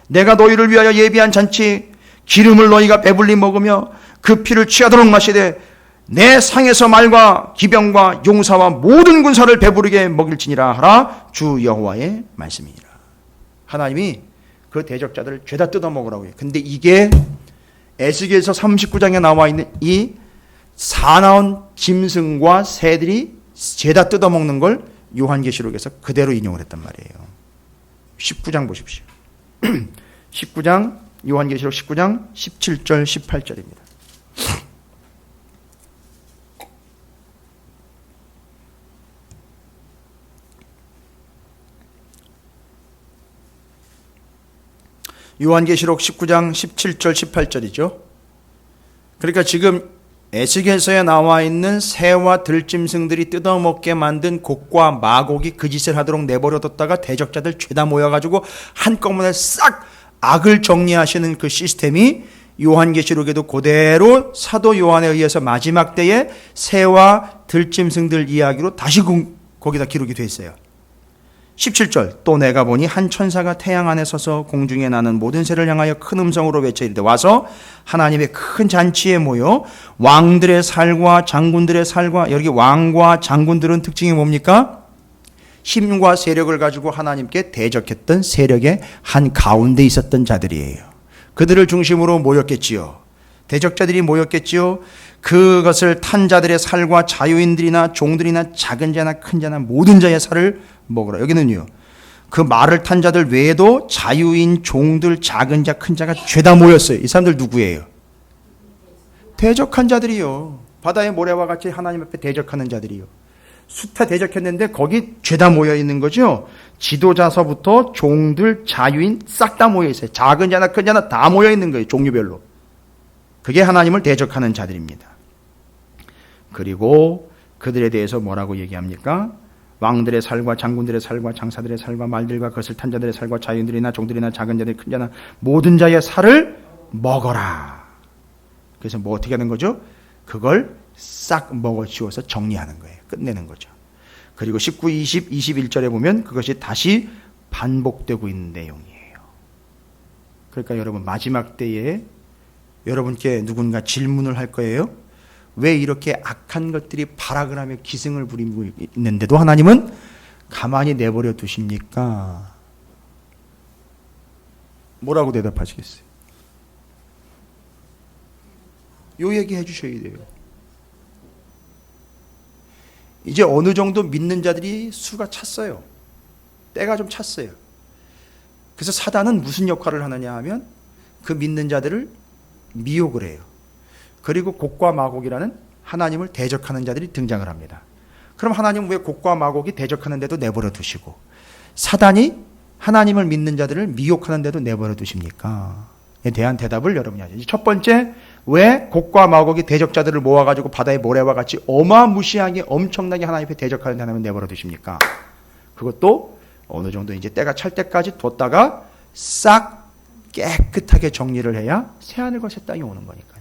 S1: 내가 너희를 위하여 예비한 잔치 기름을 너희가 배불리 먹으며 그 피를 취하도록 마시되 내 상에서 말과 기병과 용사와 모든 군사를 배부르게 먹일지니라 하라. 주 여호와의 말씀이니라. 하나님이 그 대적자들을 죄다 뜯어먹으라고 해요. 근데 이게 에스겔서 39장에 나와 있는 이 사나운 짐승과 새들이 죄다 뜯어먹는 걸 요한계시록에서 그대로 인용을 했단 말이에요. 19장 보십시오. 19장 요한계시록 19장 17절 18절입니다. 요한계시록 19장 17절 18절이죠. 그러니까 지금 에스겔서에 나와 있는 새와 들짐승들이 뜯어먹게 만든 곡과 마곡이 그 짓을 하도록 내버려뒀다가 대적자들 죄다 모여가지고 한꺼번에 싹 악을 정리하시는 그 시스템이 요한계시록에도 그대로 사도 요한에 의해서 마지막 때에 새와 들짐승들 이야기로 다시 거기다 기록이 되어 있어요. 17절 또 내가 보니 한 천사가 태양 안에 서서 공중에 나는 모든 새를 향하여 큰 음성으로 외쳐 이르되 와서 하나님의 큰 잔치에 모여 왕들의 살과 장군들의 살과, 여기 왕과 장군들은 특징이 뭡니까? 힘과 세력을 가지고 하나님께 대적했던 세력의 한 가운데 있었던 자들이에요. 그들을 중심으로 모였겠지요. 대적자들이 모였겠지요. 그것을 탄 자들의 살과 자유인들이나 종들이나 작은 자나 큰 자나 모든 자의 살을 먹으라. 여기는요, 그 말을 탄 자들 외에도 자유인, 종들, 작은 자, 큰 자가 죄다 모였어요. 이 사람들 누구예요? 대적한 자들이요. 바다의 모래와 같이 하나님 앞에 대적하는 자들이요. 숱하 대적했는데 거기 죄다 모여 있는 거죠. 지도자서부터 종들, 자유인 싹 다 모여 있어요. 작은 자나 큰 자나 다 모여 있는 거예요. 종류별로. 그게 하나님을 대적하는 자들입니다. 그리고 그들에 대해서 뭐라고 얘기합니까? 왕들의 살과 장군들의 살과 장사들의 살과 말들과 그것을 탄 자들의 살과 자유인들이나 종들이나 작은 자들 큰 자나 모든 자의 살을 먹어라. 그래서 뭐 어떻게 하는 거죠? 그걸 싹 먹어치워서 정리하는 거예요. 끝내는 거죠. 그리고 19, 20, 21절에 보면 그것이 다시 반복되고 있는 내용이에요. 그러니까 여러분 마지막 때에 여러분께 누군가 질문을 할 거예요. 왜 이렇게 악한 것들이 발악을 하며 기승을 부리고 있는데도 하나님은 가만히 내버려 두십니까? 뭐라고 대답하시겠어요? 요 얘기 해주셔야 돼요. 이제 어느 정도 믿는 자들이 수가 찼어요. 때가 좀 찼어요. 그래서 사단은 무슨 역할을 하느냐 하면 그 믿는 자들을 미혹을 해요. 그리고 곡과 마곡이라는 하나님을 대적하는 자들이 등장을 합니다. 그럼 하나님은 왜 곡과 마곡이 대적하는데도 내버려 두시고 사단이 하나님을 믿는 자들을 미혹하는데도 내버려 두십니까? 에 대한 대답을 여러분이 하죠. 첫 번째, 왜 곡과 마곡이 대적자들을 모아가지고 바다의 모래와 같이 어마무시하게 엄청나게 하나님 앞에 대적하는 하나님을 내버려 두십니까? 그것도 어느 정도 이제 때가 찰 때까지 뒀다가 싹 깨끗하게 정리를 해야 새하늘과 새 땅이 오는 거니까요.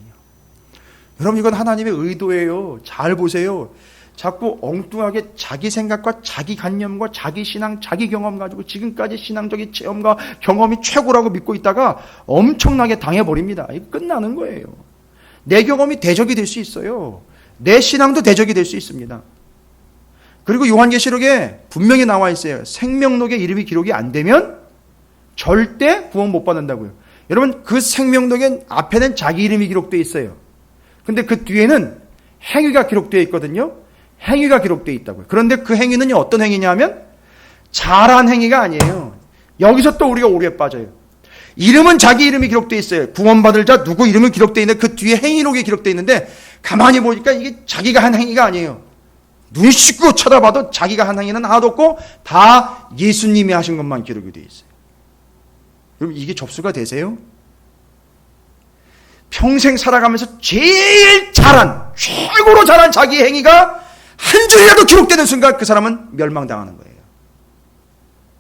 S1: 여러분 이건 하나님의 의도예요. 잘 보세요. 자꾸 엉뚱하게 자기 생각과 자기 관념과 자기 신앙, 자기 경험 가지고 지금까지 신앙적인 체험과 경험이 최고라고 믿고 있다가 엄청나게 당해버립니다. 이거 끝나는 거예요. 내 경험이 대적이 될 수 있어요. 내 신앙도 대적이 될 수 있습니다. 그리고 요한계시록에 분명히 나와 있어요. 생명록에 이름이 기록이 안 되면 절대 구원 못 받는다고요. 여러분 그 생명록엔 앞에는 자기 이름이 기록되어 있어요. 근데 그 뒤에는 행위가 기록되어 있거든요. 행위가 기록되어 있다고요. 그런데 그 행위는 어떤 행위냐면 잘한 행위가 아니에요. 여기서 또 우리가 오류에 빠져요. 이름은 자기 이름이 기록되어 있어요. 구원받을 자 누구 이름이 기록되어 있는데 그 뒤에 행위록이 기록되어 있는데 가만히 보니까 이게 자기가 한 행위가 아니에요. 눈 씻고 쳐다봐도 자기가 한 행위는 하나도 없고 다 예수님이 하신 것만 기록이 되어 있어요. 그럼 이게 접수가 되세요? 평생 살아가면서 제일 잘한, 최고로 잘한 자기 행위가 한 줄이라도 기록되는 순간 그 사람은 멸망당하는 거예요.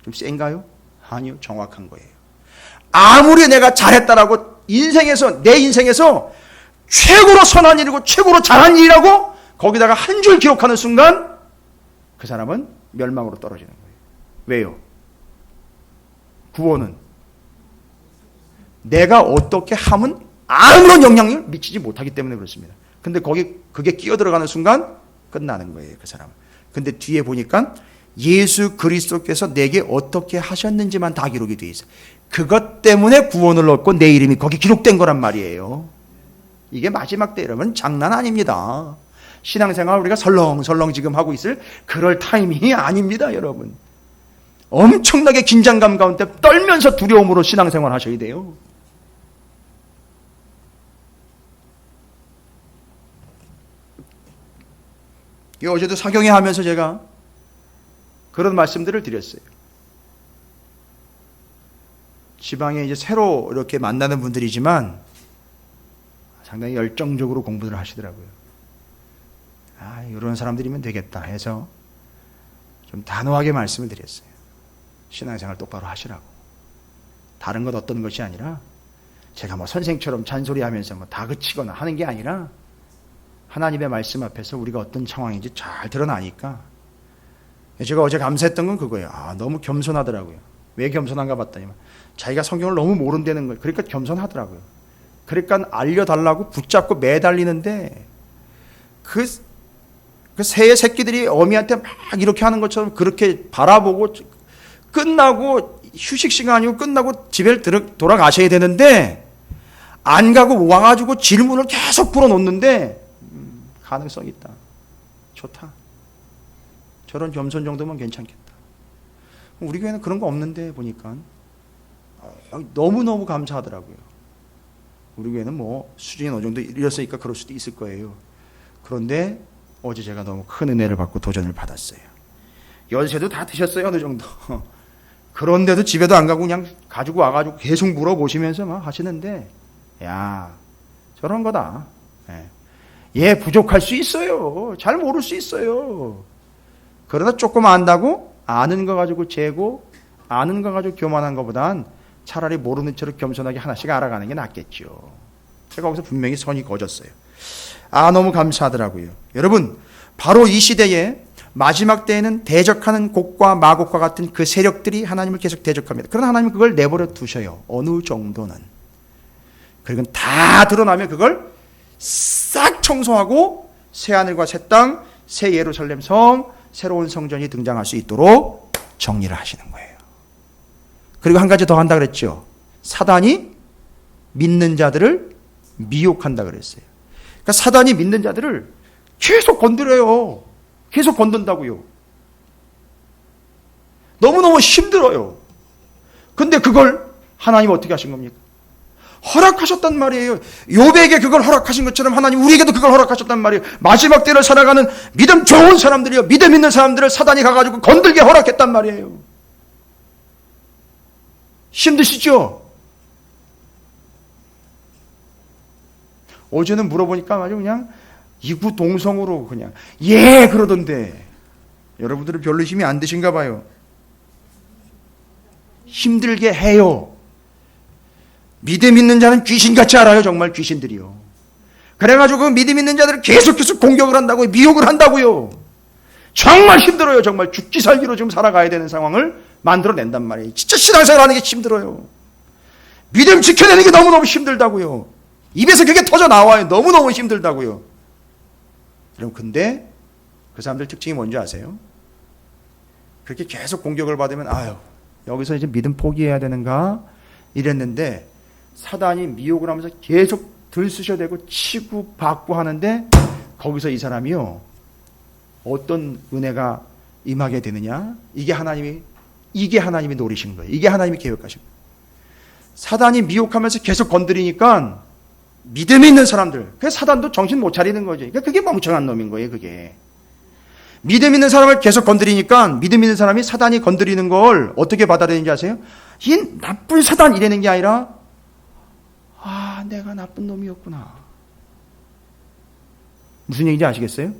S1: 좀 센가요? 아니요, 정확한 거예요. 아무리 내가 잘했다라고 인생에서, 내 인생에서 최고로 선한 일이고 최고로 잘한 일이라고 거기다가 한 줄 기록하는 순간 그 사람은 멸망으로 떨어지는 거예요. 왜요? 구원은 내가 어떻게 하면 아무런 영향을 미치지 못하기 때문에 그렇습니다. 근데 그게 끼어 들어가는 순간 끝나는 거예요, 그 사람은. 근데 뒤에 보니까 예수 그리스도께서 내게 어떻게 하셨는지만 다 기록이 되어 있어요. 그것 때문에 구원을 얻고 내 이름이 거기 기록된 거란 말이에요. 이게 마지막 때 여러분 장난 아닙니다. 신앙생활 우리가 설렁설렁 지금 하고 있을 그럴 타이밍이 아닙니다, 여러분. 엄청나게 긴장감 가운데 떨면서 두려움으로 신앙생활 하셔야 돼요. 어제도 사경회 하면서 제가 그런 말씀들을 드렸어요. 지방에 이제 새로 이렇게 만나는 분들이지만 상당히 열정적으로 공부를 하시더라고요. 이런 사람들이면 되겠다 해서 좀 단호하게 말씀을 드렸어요. 신앙생활 똑바로 하시라고. 다른 것 어떤 것이 아니라 제가 뭐 선생처럼 잔소리하면서 뭐 다그치거나 하는 게 아니라 하나님의 말씀 앞에서 우리가 어떤 상황인지 잘 드러나니까. 제가 어제 감사했던 건 그거예요. 너무 겸손하더라고요. 왜 겸손한가 봤더니 자기가 성경을 너무 모른다는 거예요. 그러니까 겸손하더라고요. 그러니까 알려달라고 붙잡고 매달리는데 그 새의 새끼들이 어미한테 막 이렇게 하는 것처럼 그렇게 바라보고 끝나고 휴식 시간이고 끝나고 집에 돌아가셔야 되는데 안 가고 와가지고 질문을 계속 풀어놓는데 가능성 있다. 좋다. 저런 겸손 정도면 괜찮겠다. 우리 교회는 그런 거 없는데 보니까 너무너무 감사하더라고요. 우리 교회는 뭐 수준이 어느 정도 이랬으니까 그럴 수도 있을 거예요. 그런데 어제 제가 너무 큰 은혜를 받고 도전을 받았어요. 연세도 다 드셨어요, 어느 정도. 그런데도 집에도 안 가고 그냥 가지고 와가지고 계속 물어보시면서 막 하시는데, 야, 저런 거다. 얘 부족할 수 있어요. 잘 모를 수 있어요. 그러다 조금 안다고 아는 거 가지고 재고 아는 거 가지고 교만한 것보단 차라리 모르는 척 겸손하게 하나씩 알아가는 게 낫겠죠. 제가 거기서 분명히 선이 거졌어요. 너무 감사하더라고요. 여러분, 바로 이 시대에 마지막 때에는 대적하는 곡과 마곡과 같은 그 세력들이 하나님을 계속 대적합니다. 그러나 하나님은 그걸 내버려 두셔요. 어느 정도는. 그리고 다 드러나면 그걸 싹 청소하고 새하늘과 새 땅, 새 예루살렘 성, 새로운 성전이 등장할 수 있도록 정리를 하시는 거예요. 그리고 한 가지 더 한다 그랬죠. 사단이 믿는 자들을 미혹한다 그랬어요. 그러니까 사단이 믿는 자들을 계속 건드려요. 계속 건든다고요. 너무너무 힘들어요. 근데 그걸 하나님 어떻게 하신 겁니까? 허락하셨단 말이에요. 욥에게 그걸 허락하신 것처럼 하나님 우리에게도 그걸 허락하셨단 말이에요. 마지막 때를 살아가는 믿음 좋은 사람들이요, 믿음 있는 사람들을 사단이 가가지고 건들게 허락했단 말이에요. 힘드시죠? 어제는 물어보니까 아주 그냥 이구동성으로 그냥 그러던데 여러분들은 별로 힘이 안 드신가 봐요. 힘들게 해요. 믿음 있는 자는 귀신같이 알아요. 정말 귀신들이요. 그래가지고 그 믿음 있는 자들을 계속 공격을 한다고요. 미혹을 한다고요. 정말 힘들어요. 정말 죽기 살기로 지금 살아가야 되는 상황을 만들어낸단 말이에요. 진짜 신앙생활 하는 게 힘들어요. 믿음 지켜내는 게 너무너무 힘들다고요. 입에서 그게 터져 나와요. 너무너무 힘들다고요. 여러분, 근데 그 사람들 특징이 뭔지 아세요? 그렇게 계속 공격을 받으면 여기서 이제 믿음 포기해야 되는가 이랬는데 사단이 미혹을 하면서 계속 들쑤셔대고 치고 받고 하는데 거기서 이 사람이요, 어떤 은혜가 임하게 되느냐? 이게 하나님이 노리신 거예요. 이게 하나님이 계획하신 거예요. 사단이 미혹하면서 계속 건드리니까 믿음이 있는 사람들, 그 사단도 정신 못 차리는 거죠. 그러니까 그게 멍청한 놈인 거예요. 그게 믿음 있는 사람을 계속 건드리니까 믿음 있는 사람이 사단이 건드리는 걸 어떻게 받아들이는지 아세요? 이 나쁜 사단 이라는 게 아니라 내가 나쁜 놈이었구나. 무슨 얘기인지 아시겠어요?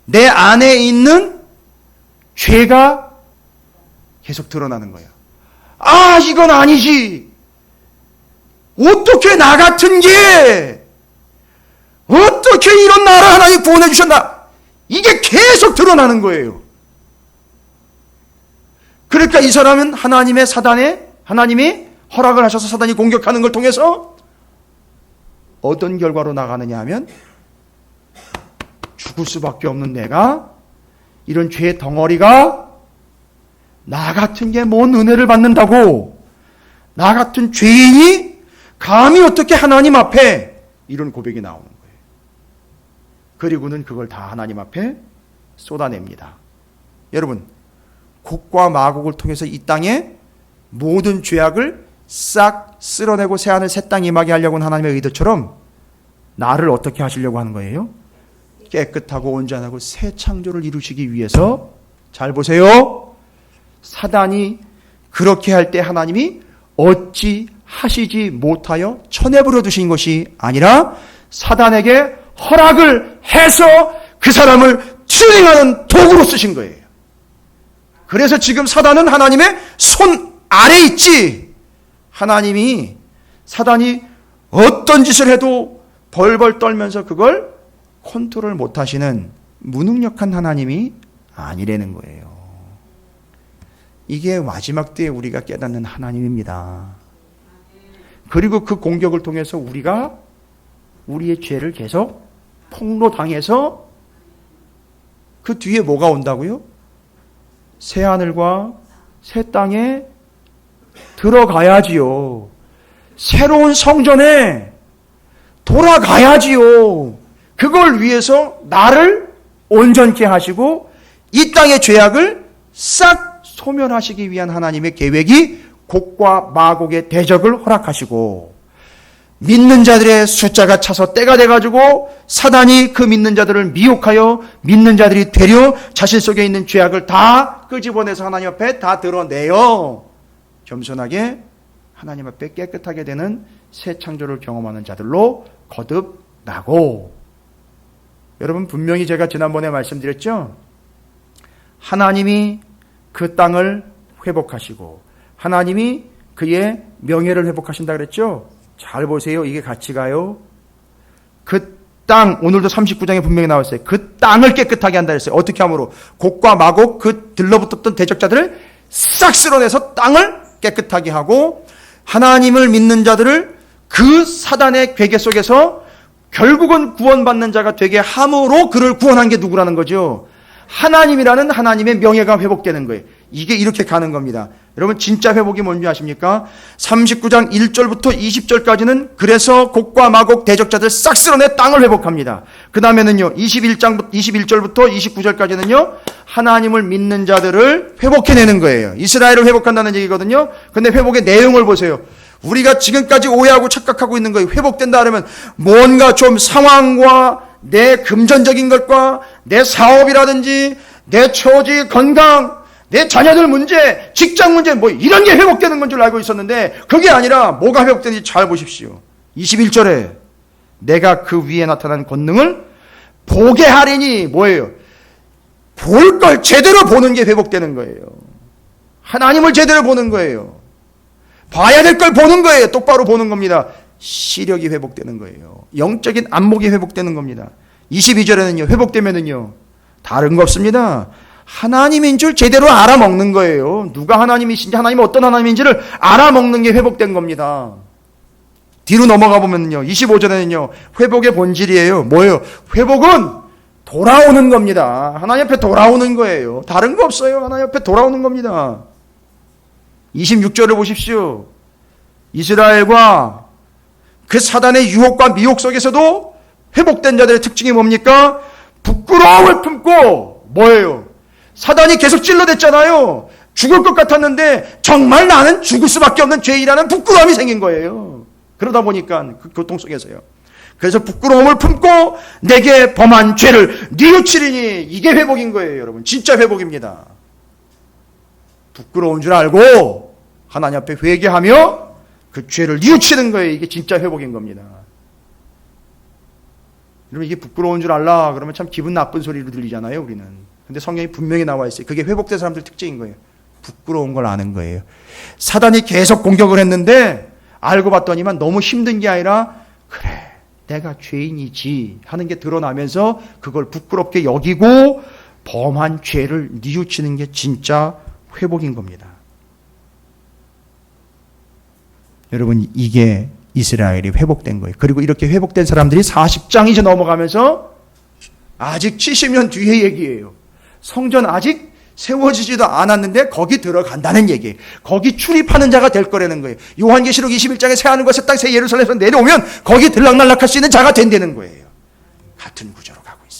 S1: 내 안에 있는 죄가 계속 드러나는 거예요. 이건 아니지. 어떻게 나 같은 게, 어떻게 이런 나를 하나님 구원해 주셨나? 이게 계속 드러나는 거예요. 그러니까 이 사람은 하나님이 허락을 하셔서 사단이 공격하는 걸 통해서 어떤 결과로 나가느냐 하면 죽을 수밖에 없는 내가, 이런 죄의 덩어리가 나 같은 게 뭔 은혜를 받는다고, 나 같은 죄인이 감히 어떻게 하나님 앞에, 이런 고백이 나오는 거예요. 그리고는 그걸 다 하나님 앞에 쏟아냅니다. 여러분, 곡과 마곡을 통해서 이 땅에 모든 죄악을 싹 쓸어내고 새하늘 새 땅 임하게 하려고 하는 하나님의 의도처럼 나를 어떻게 하시려고 하는 거예요? 깨끗하고 온전하고 새 창조를 이루시기 위해서, 잘 보세요. 사단이 그렇게 할 때 하나님이 어찌 하시지 못하여 쳐내버려 두신 것이 아니라 사단에게 허락을 해서 그 사람을 트레이닝하는 도구로 쓰신 거예요. 그래서 지금 사단은 하나님의 손 아래 있지, 하나님이 사단이 어떤 짓을 해도 벌벌 떨면서 그걸 컨트롤 못하시는 무능력한 하나님이 아니라는 거예요. 이게 마지막 때에 우리가 깨닫는 하나님입니다. 그리고 그 공격을 통해서 우리가 우리의 죄를 계속 폭로당해서 그 뒤에 뭐가 온다고요? 새 하늘과 새 땅에 들어가야지요. 새로운 성전에 돌아가야지요. 그걸 위해서 나를 온전케 하시고 이 땅의 죄악을 싹 소멸하시기 위한 하나님의 계획이 곡과 마곡의 대적을 허락하시고, 믿는 자들의 숫자가 차서 때가 돼가지고 사단이 그 믿는 자들을 미혹하여 믿는 자들이 되려 자신 속에 있는 죄악을 다 끄집어내서 하나님 앞에 다 드러내어 겸손하게 하나님 앞에 깨끗하게 되는 새 창조를 경험하는 자들로 거듭나고, 여러분 분명히 제가 지난번에 말씀드렸죠. 하나님이 그 땅을 회복하시고 하나님이 그의 명예를 회복하신다 그랬죠. 잘 보세요. 이게 같이 가요. 그 땅, 오늘도 39장에 분명히 나왔어요. 그 땅을 깨끗하게 한다 그랬어요. 어떻게 함으로? 곡과 마곡 그 들러붙었던 대적자들을 싹 쓸어내서 땅을 깨끗하게 하고 하나님을 믿는 자들을 그 사단의 괴계 속에서 결국은 구원받는 자가 되게 함으로 그를 구원한 게 누구라는 거죠? 하나님이라는 하나님의 명예가 회복되는 거예요. 이게 이렇게 가는 겁니다. 여러분 진짜 회복이 뭔지 아십니까? 39장 1절부터 20절까지는 그래서 곡과 마곡 대적자들 싹 쓸어내 땅을 회복합니다. 그 다음에는요 21절부터 29절까지는요 하나님을 믿는 자들을 회복해내는 거예요. 이스라엘을 회복한다는 얘기거든요. 근데 회복의 내용을 보세요. 우리가 지금까지 오해하고 착각하고 있는 거예요. 회복된다 그러면 뭔가 좀 상황과 내 금전적인 것과 내 사업이라든지 내 처지, 건강, 내 자녀들 문제, 직장 문제 뭐 이런 게 회복되는 건 줄 알고 있었는데 그게 아니라 뭐가 회복되는지 잘 보십시오. 21절에 내가 그 위에 나타난 권능을 보게 하리니 뭐예요? 볼 걸 제대로 보는 게 회복되는 거예요. 하나님을 제대로 보는 거예요. 봐야 될 걸 보는 거예요. 똑바로 보는 겁니다. 시력이 회복되는 거예요. 영적인 안목이 회복되는 겁니다. 22절에는요 회복되면은요 다른 거 없습니다. 하나님인 줄 제대로 알아먹는 거예요. 누가 하나님이신지 하나님이 어떤 하나님인지를 알아먹는 게 회복된 겁니다. 뒤로 넘어가 보면요 25절에는요 회복의 본질이에요. 뭐예요? 회복은 돌아오는 겁니다. 하나님 앞에 돌아오는 거예요. 다른 거 없어요. 하나님 앞에 돌아오는 겁니다. 26절을 보십시오. 이스라엘과 그 사단의 유혹과 미혹 속에서도 회복된 자들의 특징이 뭡니까? 부끄러움을 품고 뭐예요? 사단이 계속 찔러댔잖아요. 죽을 것 같았는데 정말 나는 죽을 수밖에 없는 죄인이라는 부끄러움이 생긴 거예요. 그러다 보니까 그 고통 속에서요. 그래서 부끄러움을 품고 내게 범한 죄를 뉘우치리니 이게 회복인 거예요. 여러분 진짜 회복입니다. 부끄러운 줄 알고 하나님 앞에 회개하며 그 죄를 뉘우치는 거예요. 이게 진짜 회복인 겁니다. 여러분 이게 부끄러운 줄 알라 그러면 참 기분 나쁜 소리로 들리잖아요. 우리는. 근데 성경이 분명히 나와 있어요. 그게 회복된 사람들 특징인 거예요. 부끄러운 걸 아는 거예요. 사단이 계속 공격을 했는데 알고 봤더니만 너무 힘든 게 아니라 그래 내가 죄인이지 하는 게 드러나면서 그걸 부끄럽게 여기고 범한 죄를 뉘우치는 게 진짜 회복인 겁니다. 여러분 이게 이스라엘이 회복된 거예요. 그리고 이렇게 회복된 사람들이 40장 이제 넘어가면서 아직 70년 뒤의 얘기예요. 성전 아직 세워지지도 않았는데 거기 들어간다는 얘기예요. 거기 출입하는 자가 될 거라는 거예요. 요한계시록 21장에 새 하늘과 새 땅 새 예루살렘에서 내려오면 거기 들락날락할 수 있는 자가 된다는 거예요. 같은 구조로 가고 있어요.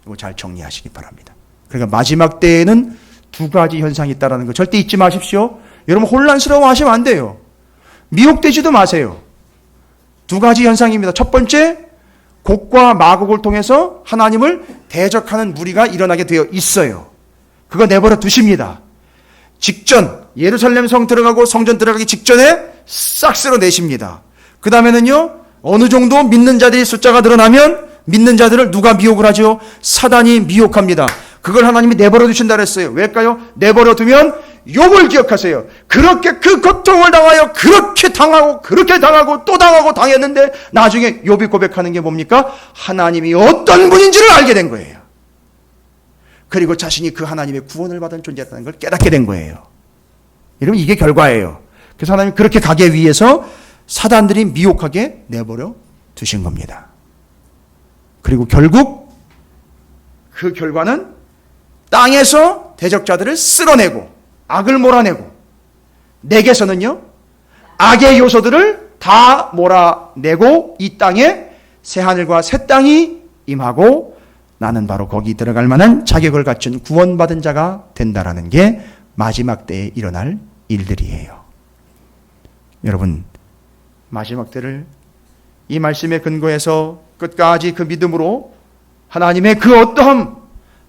S1: 이거 잘 정리하시기 바랍니다. 그러니까 마지막 때에는 두 가지 현상이 있다는 거 절대 잊지 마십시오. 여러분 혼란스러워하시면 안 돼요. 미혹되지도 마세요. 두 가지 현상입니다. 첫 번째, 곡과 마곡을 통해서 하나님을 대적하는 무리가 일어나게 되어 있어요. 그거 내버려 두십니다. 직전, 예루살렘 성 들어가고 성전 들어가기 직전에 싹 쓸어내십니다. 그 다음에는요, 어느 정도 믿는 자들이 숫자가 늘어나면 믿는 자들을 누가 미혹을 하죠? 사단이 미혹합니다. 그걸 하나님이 내버려 두신다 그랬어요. 왜일까요? 내버려 두면 욥을 기억하세요. 그렇게 그 고통을 당하여 그렇게 당하고 또 당하고 당했는데 나중에 욥이 고백하는 게 뭡니까? 하나님이 어떤 분인지를 알게 된 거예요. 그리고 자신이 그 하나님의 구원을 받은 존재라는 걸 깨닫게 된 거예요. 여러분 이게 결과예요. 그래서 하나님이 그렇게 가기 위해서 사단들이 미혹하게 내버려 두신 겁니다. 그리고 결국 그 결과는 땅에서 대적자들을 쓸어내고 악을 몰아내고 내게서는요 악의 요소들을 다 몰아내고 이 땅에 새하늘과 새 땅이 임하고 나는 바로 거기 들어갈 만한 자격을 갖춘 구원받은 자가 된다라는 게 마지막 때에 일어날 일들이에요. 여러분 마지막 때를 이 말씀에 근거해서 끝까지 그 믿음으로 하나님의 그 어떠함,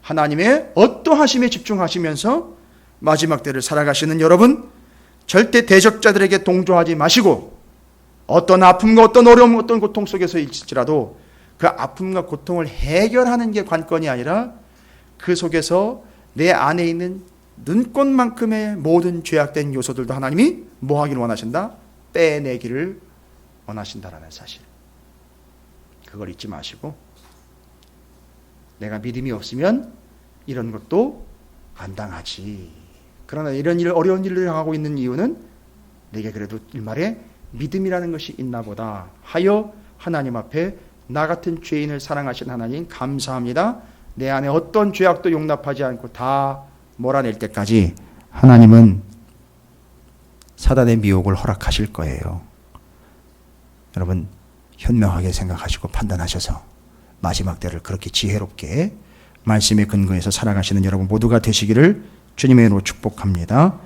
S1: 하나님의 어떠하심에 집중하시면서 마지막 때를 살아가시는 여러분, 절대 대적자들에게 동조하지 마시고 어떤 아픔과 어떤 어려움, 어떤 고통 속에서 있을지라도 그 아픔과 고통을 해결하는 게 관건이 아니라 그 속에서 내 안에 있는 눈꽃만큼의 모든 죄악된 요소들도 하나님이 뭐 하기를 원하신다? 빼내기를 원하신다라는 사실. 그걸 잊지 마시고 내가 믿음이 없으면 이런 것도 안 당하지. 그러나 이런 어려운 일을 당하고 있는 이유는 내게 그래도 일말에 믿음이라는 것이 있나 보다 하여 하나님 앞에 나 같은 죄인을 사랑하신 하나님 감사합니다. 내 안에 어떤 죄악도 용납하지 않고 다 몰아낼 때까지 하나님은 사단의 미혹을 허락하실 거예요. 여러분 현명하게 생각하시고 판단하셔서 마지막 때를 그렇게 지혜롭게 말씀에 근거해서 살아가시는 여러분 모두가 되시기를 주님의 이름으로 축복합니다.